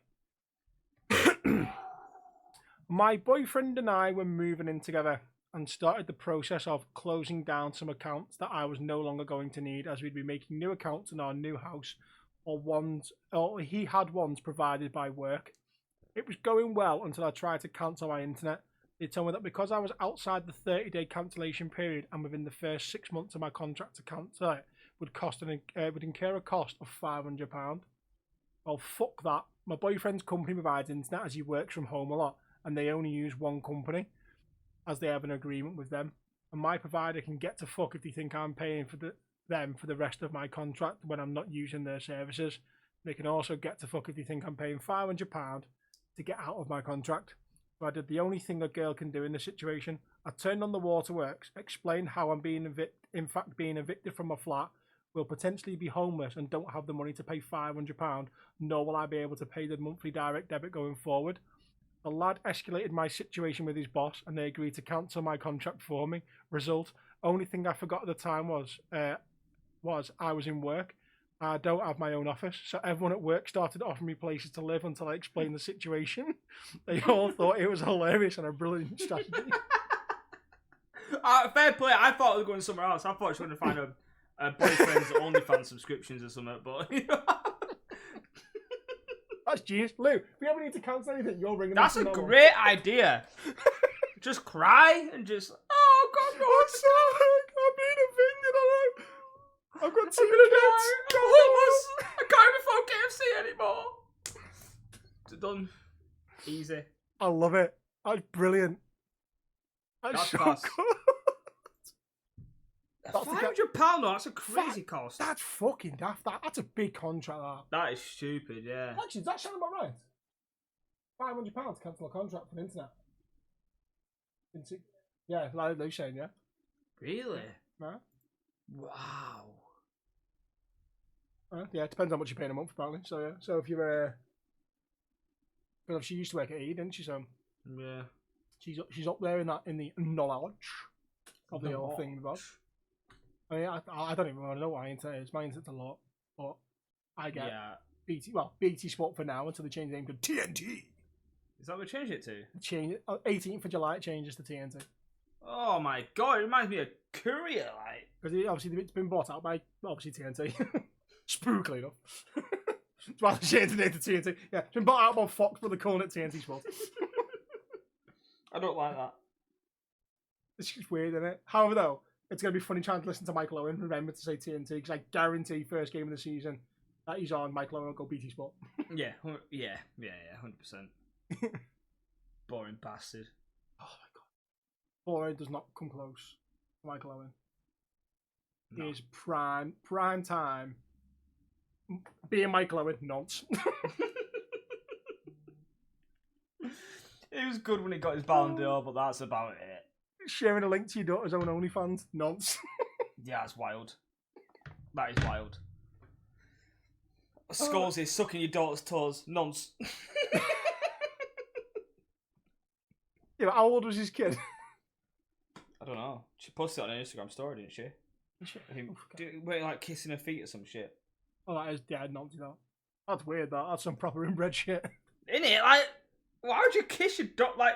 My boyfriend and I were moving in together and started the process of closing down some accounts that I was no longer going to need, as we'd be making new accounts in our new house, or he had ones provided by work. It was going well until I tried to cancel my internet. They told me that because I was outside the 30-day cancellation period and within the first 6 months of my contract to cancel it, would incur a cost of £500. Well, fuck that. My boyfriend's company provides internet as he works from home a lot, and they only use one company, as they have an agreement with them. And my provider can get to fuck if they think I'm paying for them for the rest of my contract when I'm not using their services. They can also get to fuck if they think I'm paying £500 to get out of my contract. So I did the only thing a girl can do in this situation. I turned on the waterworks, explained how I'm being evicted from my flat, will potentially be homeless and don't have the money to pay £500, nor will I be able to pay the monthly direct debit going forward. The lad escalated my situation with his boss and they agreed to cancel my contract for me. Result, only thing I forgot at the time was I was in work. I don't have my own office, so everyone at work started offering me places to live until I explained the situation. They all thought it was hilarious and a brilliant strategy. Fair play. I thought they were going somewhere else. I thought she was going to find a boyfriend's OnlyFans subscriptions or something, but... That's genius. Lou, if you ever need to cancel anything, you're ringing That's a great idea. Just cry and just... Oh, God, no, I'm sorry. I'm being offended. I've got 2 kids. I'm homeless. I can't even phone KFC anymore. It's done. Easy. I love it. That's brilliant. That's so fast. good. £500 though, that's a crazy cost. That's fucking daft. That's a big contract. That is stupid, yeah. Actually, does that sound about right? £500 to cancel a contract for the internet. Yeah, like they're saying, yeah. Really? No? Wow. Yeah, it depends how much you're paying a month, apparently. So yeah, so if you're, because she used to work at E, didn't she? So yeah, she's up there in the knowledge of the whole thing about. I mean, I don't even want to know what my internet is. My internet's a lot, but I get BT Sport for now until they change the name to TNT. Is that what we changed it to? Change 18th of July. It changes to TNT. Oh my god! It reminds me of Courier, like. Because obviously it's been bought out by obviously TNT. Spookily enough. It's rather changing the name to TNT. Yeah, it's been bought out by Fox, but they're calling it TNT Sport. I don't like that. It's just weird, isn't it? However, though, it's going to be funny trying to listen to Michael Owen remember to say TNT, because I guarantee first game of the season that he's on, Michael Owen will go BT Sport. Yeah, 100%. Boring bastard. Oh my god. Boring does not come close to Michael Owen. No. He is prime time. Being Michael Owen, nonce. It was good when he got his Ballon d'Or, but that's about it. Sharing a link to your daughter's own OnlyFans, nonce. Yeah, that's wild. That is wild. Skulls is sucking your daughter's toes, nonce. Yeah, but how old was his kid? I don't know. She posted it on her Instagram story, didn't she? Wait, like kissing her feet or some shit. Oh, that is dead nonce, that. That's weird, that. That's some proper inbred shit. Isn't it? Like, why would you kiss your dog? Like,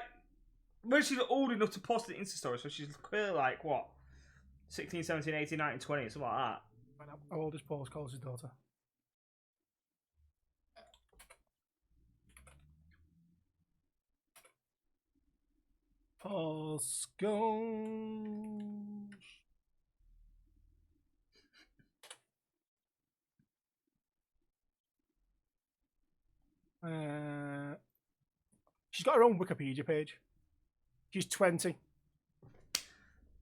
when she's old enough to post an Insta story, so she's clearly like, what? 16, 17, 18, 19, 20, something like that. How old is Paul Scholes' daughter? Paul Scholes. She's got her own Wikipedia page. She's 20.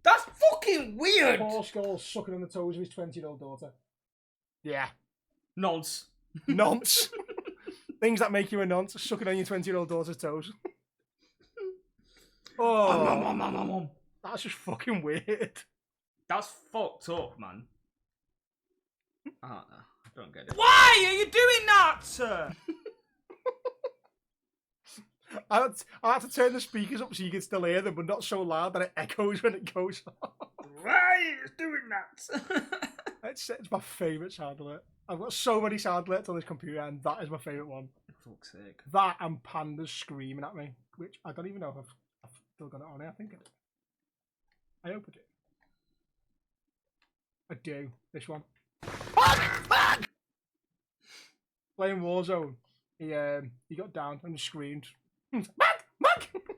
That's fucking weird. Paul Scholes sucking on the toes of his 20-year-old daughter. Yeah. Nonce. Nonce. Things that make you a nonce. Sucking on your 20-year-old daughter's toes. Oh. That's just fucking weird. That's fucked up, man. I don't know. I don't get it. Why are you doing that, sir? I had to turn the speakers up so you can still hear them, but not so loud that it echoes when it goes off. Why are you doing that? It's my favourite sound alert. I've got so many sound alerts on this computer, and that is my favourite one. For fuck's sake. That and pandas screaming at me, which I don't even know if I've still got it on here. I think I do. I hope I do. I do. This one. Playing Warzone. He got down and screamed. Mag!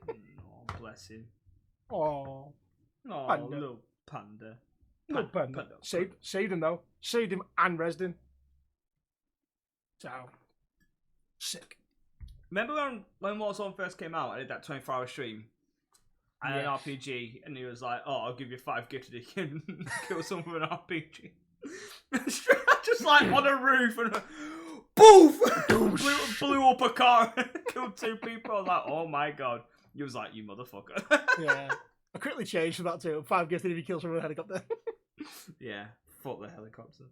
Oh, bless him. Oh, Oh, panda. little panda. Little panda. Saved him though. Saved him and rezzed him. So sick. Remember when Warzone first came out? I did that 24-hour stream. And an RPG, and he was like, "Oh, I'll give you 5 gifted if you can kill someone with an RPG." Just like on a roof, and boof, blew up a car, and killed 2 people. I was like, "Oh my god!" He was like, "You motherfucker." Yeah, I quickly changed for that too. 5 gifted if you kill someone with a helicopter. Yeah, fuck the helicopter.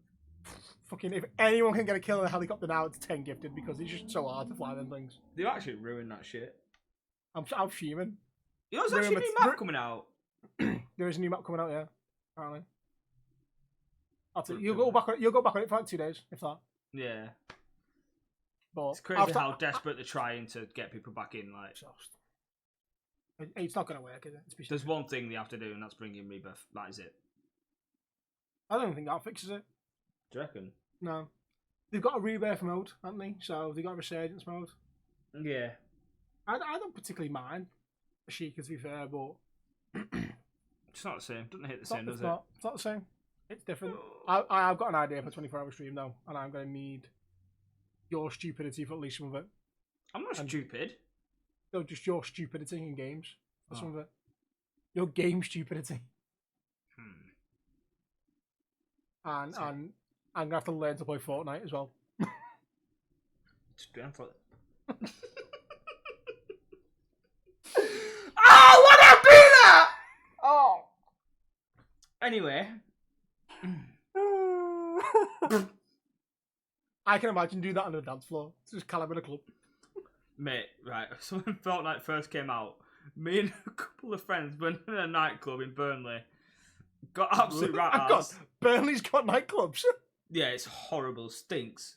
Fucking, if anyone can get a kill in a helicopter now, it's 10 gifted because it's just so hard to fly them things. They actually ruined that shit. I'm fuming. You know, there's actually a new map coming out. There is a new map coming out, yeah. Apparently. You'll go back on it for like 2 days, if that. Yeah. But It's crazy how desperate they're trying to get people back in. Like, it's not going to work, is it? there's one thing they have to do, and that's bring in Rebirth. That is it. I don't think that fixes it. Do you reckon? No. They've got a rebirth mode, haven't they? So they've got a resurgence mode. Yeah. I don't particularly mind Sheikah, to be fair, but It's not the same. Doesn't hit the same, does it's it? not. It's not the same. It's different. I've got an idea for a 24-hour stream now, and I'm going to need your stupidity for at least some of it. I'm not stupid. No, just your stupidity in games for some of it. Your game stupidity. And I'm going to have to learn to play Fortnite as well. Just down for it. Oh, what a beater! Oh. Anyway. I can imagine doing that on a dance floor. It's just Callum in a club. Mate, right. So when Fortnite first came out, me and a couple of friends went in a nightclub in Burnley. Got absolute rat ass. Burnley's got nightclubs. Yeah, it's horrible. Stinks.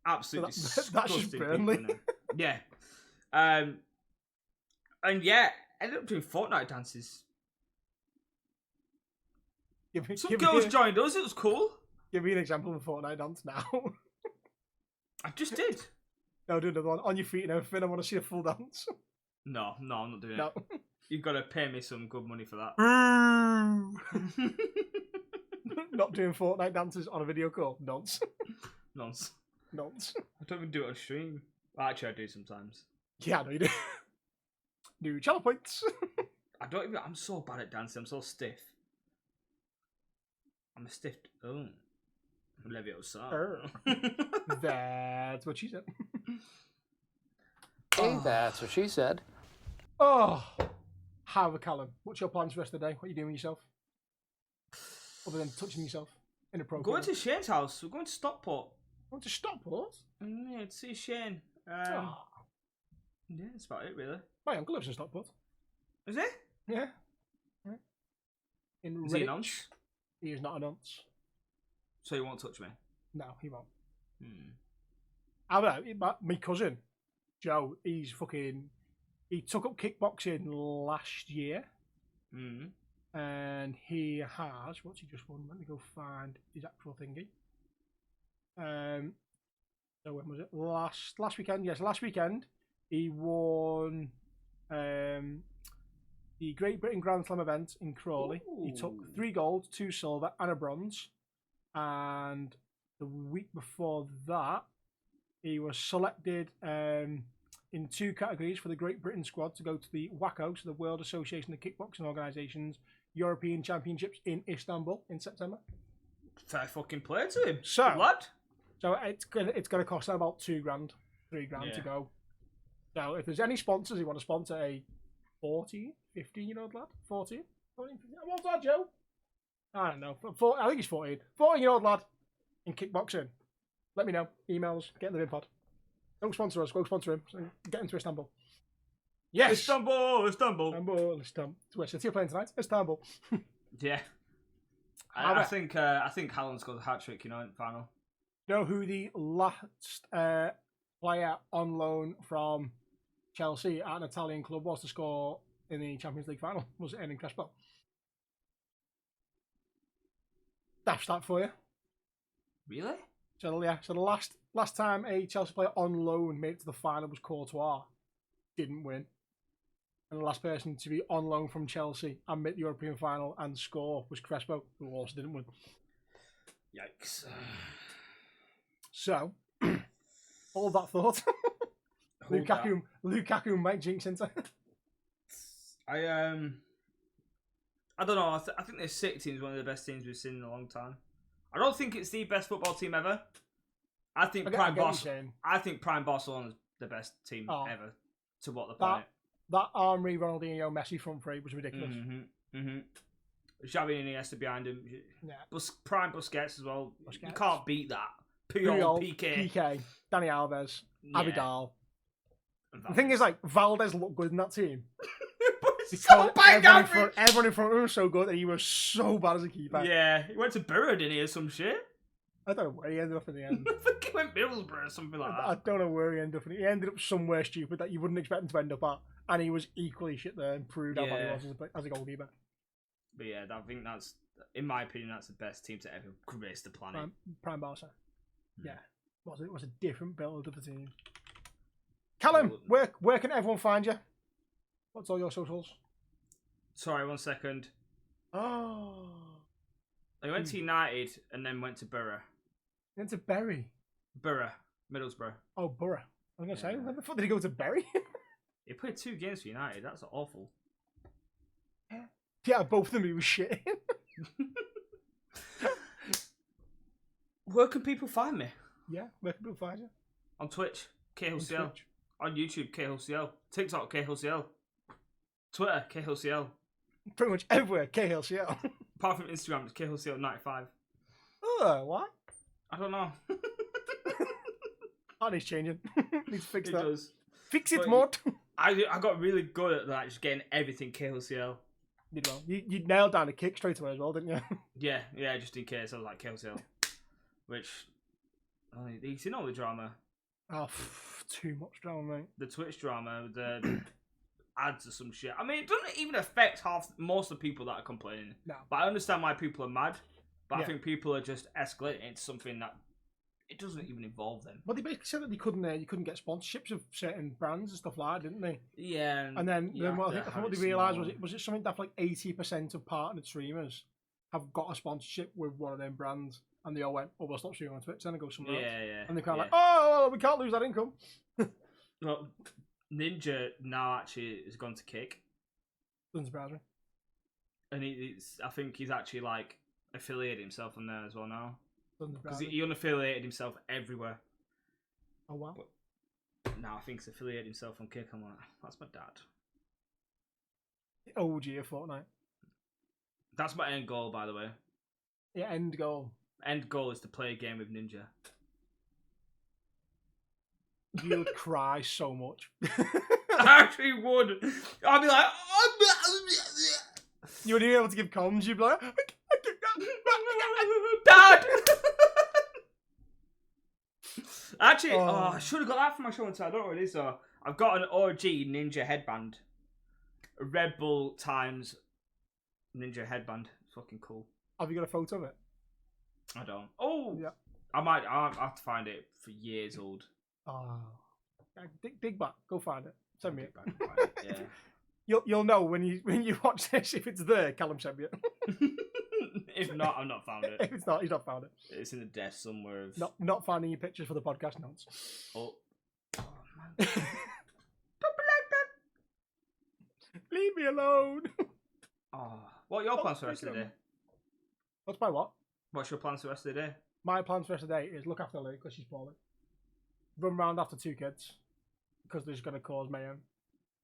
Absolutely disgusting. That's just Burnley. Yeah. And yeah, ended up doing Fortnite dances. Some girls joined us. It was cool. Give me an example of a Fortnite dance now. I just did. No, do another one. On your feet and everything. I want to see a full dance. No, I'm not doing it. You've got to pay me some good money for that. Not doing Fortnite dances on a video call. Nonce. Nonce. Nonce. I don't even do it on stream. Well, actually, I do sometimes. Yeah, I know you do. New channel points. I'm so bad at dancing. I'm so stiff. I'm a stiff. Oh. Leviosa. That's what she said. Hey, that's what she said. Oh. However, Callum, what's your plans for the rest of the day? What are you doing with yourself? Other than touching yourself inappropriately. Going to Shane's house. We're going to Stockport. Want to Stockport? Yeah, to see Shane. Yeah, that's about it, really. My uncle lives in Stockport. Is it? Yeah. Is he a nonce? He is not a nonce. So he won't touch me? No, he won't. I don't know, my cousin, Joe, he took up kickboxing last year. And he has, what's he just won? Let me go find his actual thingy. So when was it? Last weekend? Yes, last weekend he won the Great Britain Grand Slam event in Crawley. Ooh. He took 3 gold, 2 silver, and a bronze. And the week before that, he was selected in 2 categories for the Great Britain squad to go to the WACO, so the World Association of Kickboxing Organisations European Championships in Istanbul in September. Fair fucking play to him. So, good lad. So it's gonna cost them about $2,000, $3,000 to go. So if there's any sponsors who want to sponsor a 15-year-old lad, 14, 15, how old's that, Joe? I don't know. I think he's 14. 14-year-old lad in kickboxing. Let me know. Emails. Get in the pod. Don't sponsor us. Go sponsor him. So get into Istanbul. Yes. Istanbul. Where City are playing tonight? Istanbul. Yeah. I think Haaland scored a hat trick, in the final. Know who the last player on loan from Chelsea at an Italian club was to score in the Champions League final? Was it Erin Crespo? Dash that for you. Really? So the last time a Chelsea player on loan made it to the final was Courtois. Didn't win. And the last person to be on loan from Chelsea and make the European final and score was Crespo, who also didn't win. Yikes. So, all that thought. Lukaku might jinx into. I don't know. I think this City team is one of the best teams we've seen in a long time. I don't think it's the best football team ever. I think Prime Barcelona is the best team ever to walk the planet. That Henry, Ronaldinho, Messi front three was ridiculous. Xavi and Iniesta behind him. Yeah. Prime Busquets as well. You can't beat that. Puyol, Piqué, Dani Alves, yeah. Abidal. The thing is, Valdez looked good in that team. So everyone in front of him was so good, and he was so bad as a keeper. Yeah, he went to Borough, didn't he, or some shit? I don't know where he ended up in the end. I think he went Middlesbrough or something like that. I don't know where he ended up. He ended up somewhere stupid that you wouldn't expect him to end up at, and he was equally shit there and proved how bad he was as a goalkeeper. But yeah, I think that's, in my opinion, that's the best team to ever grace the planet. Prime Barca. Yeah, it was a different build of the team. Callum, where can everyone find you? What's all your socials? Sorry, 1 second. Oh. I went to United and then went to Borough. You went to Bury? Borough. Middlesbrough. Oh, Borough. I was going to say, when the fuck did he go to Bury? He played 2 games for United. That's awful. Yeah, both of them he was shit. Where can people find me? Yeah, where can people find you? On Twitch, KHCL. On YouTube, KHCL. TikTok, KHCL. Twitter, KHCL. Pretty much everywhere, KHCL. Apart from Instagram, it's KHCL95. Oh, what? I don't know. That needs changing. Needs to fix that. Does. Fix it, mod. I got really good at that, just getting everything KHCL. You did well. You nailed down a kick straight away as well, didn't you? Yeah, just in case. I was like, KHCL. Which, you seen all the drama. Oh, too much drama, mate. The Twitch drama, the ads or some shit. I mean, it doesn't even affect most of the people that are complaining. No. But I understand why people are mad. But I think people are just escalating into something that it doesn't even involve them. Well, they basically said that you couldn't get sponsorships of certain brands and stuff like that, didn't they? Yeah. And then what they realised was it something that 80% of partnered streamers have got a sponsorship with one of them brands. And they all went, we'll stop streaming on Twitch then and go somewhere else. Yeah. And they're kind of like, we can't lose that income. Well, Ninja now actually has gone to Kick. Doesn't surprise me. And I think he's actually affiliated himself on there as well now. Because he unaffiliated himself everywhere. Oh, wow. But now I think he's affiliated himself on Kick. I'm like, that's my dad. The OG of Fortnite. That's my end goal, by the way. Yeah, end goal. End goal is to play a game with Ninja. You would cry so much. I actually would. I'd be like, you wouldn't be able to give comms. You'd be like, Dad! Actually, I should have got that for my show and tell. I don't know what it is though. I've got an OG Ninja headband. A Red Bull times Ninja headband. It's fucking cool. Have you got a photo of it? I don't. Oh! Yeah. I'll have to find it for years old. Oh. Dig back. Go find it. Send me it. Yeah. You'll know when you watch this if it's there. Callum sent me it. If not, I've not found it. If it's not, he's not found it. It's in the desk somewhere. Not finding your pictures for the podcast notes. Oh man. Leave me alone. Oh, what are your plans for the rest of the day? What's my what? What's your plans for the rest of the day? My plans for the rest of the day is look after Lily because she's poorly. Run round after 2 kids because they're just going to cause mayhem.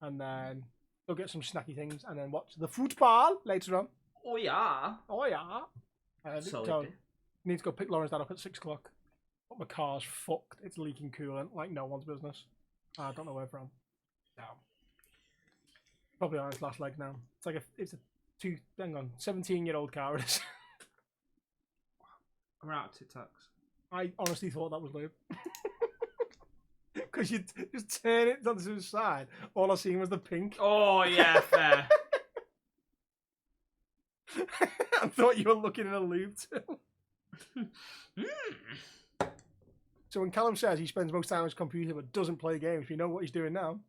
And then go get some snacky things and then watch the football later on. Oh, yeah. Oh, yeah. So, need to go pick Lauren's dad up at 6 o'clock. But my car's fucked. It's leaking coolant like no one's business. I don't know where from. No. Probably on its last leg now. It's like it's a 17-year-old car. It is. I'm out of TikToks. I honestly thought that was lube. Because you just turn it onto the side. All I seen was the pink. Oh, yeah, fair. I thought you were looking in a lube too. So when Callum says he spends most time on his computer but doesn't play games, you know what he's doing now.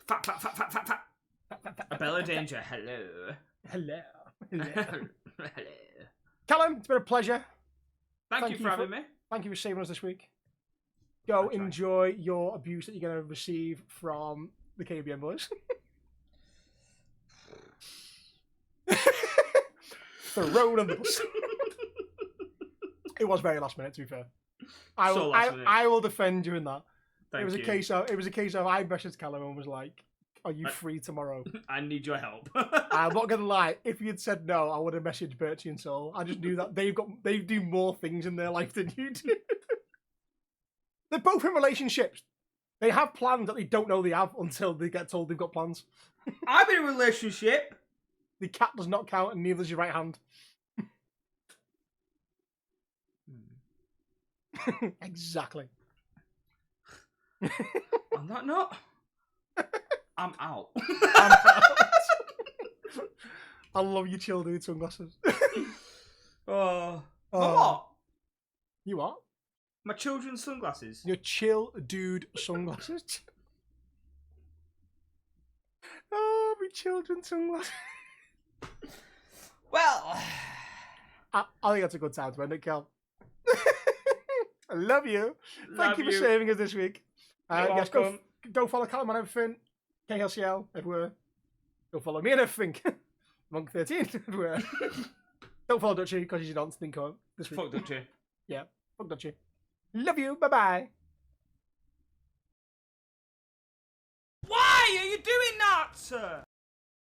Fat. A Bella Danger, hello. Hello. Hello. Callum, it's been a pleasure. Thank you for having me. Thank you for saving us this week. Go enjoy your abuse that you're going to receive from the KBN boys. Thrown on the bus. It was very last minute, to be fair. I will defend you in that. Thank it was you. a case of I messaged Callum and was like, "Are you free tomorrow?" I need your help. I'm not gonna lie. If you had said no, I would have messaged Bertie and Sol. I just knew that they do more things in their life than you do. They're both in relationships. They have plans that they don't know they have until they get told they've got plans. I'm in a relationship. The cat does not count, and neither does your right hand. Exactly. On that note, I'm out. I'm out. I love your chill dude sunglasses. Oh. What? You what? My children's sunglasses. Your chill dude sunglasses. Oh, my children's sunglasses. Well, I think that's a good time to end it, Cal. I love you. Thank you for you. saving us this week. Yes, welcome. go follow Callum on everything. KLCL everywhere. Go follow me on everything. Monk13 everywhere. Don't follow Dutchy because you don't think of this week. Fuck Dutchy. Yeah, fuck Dutchy. Love you. Bye bye. Why are you doing that, sir?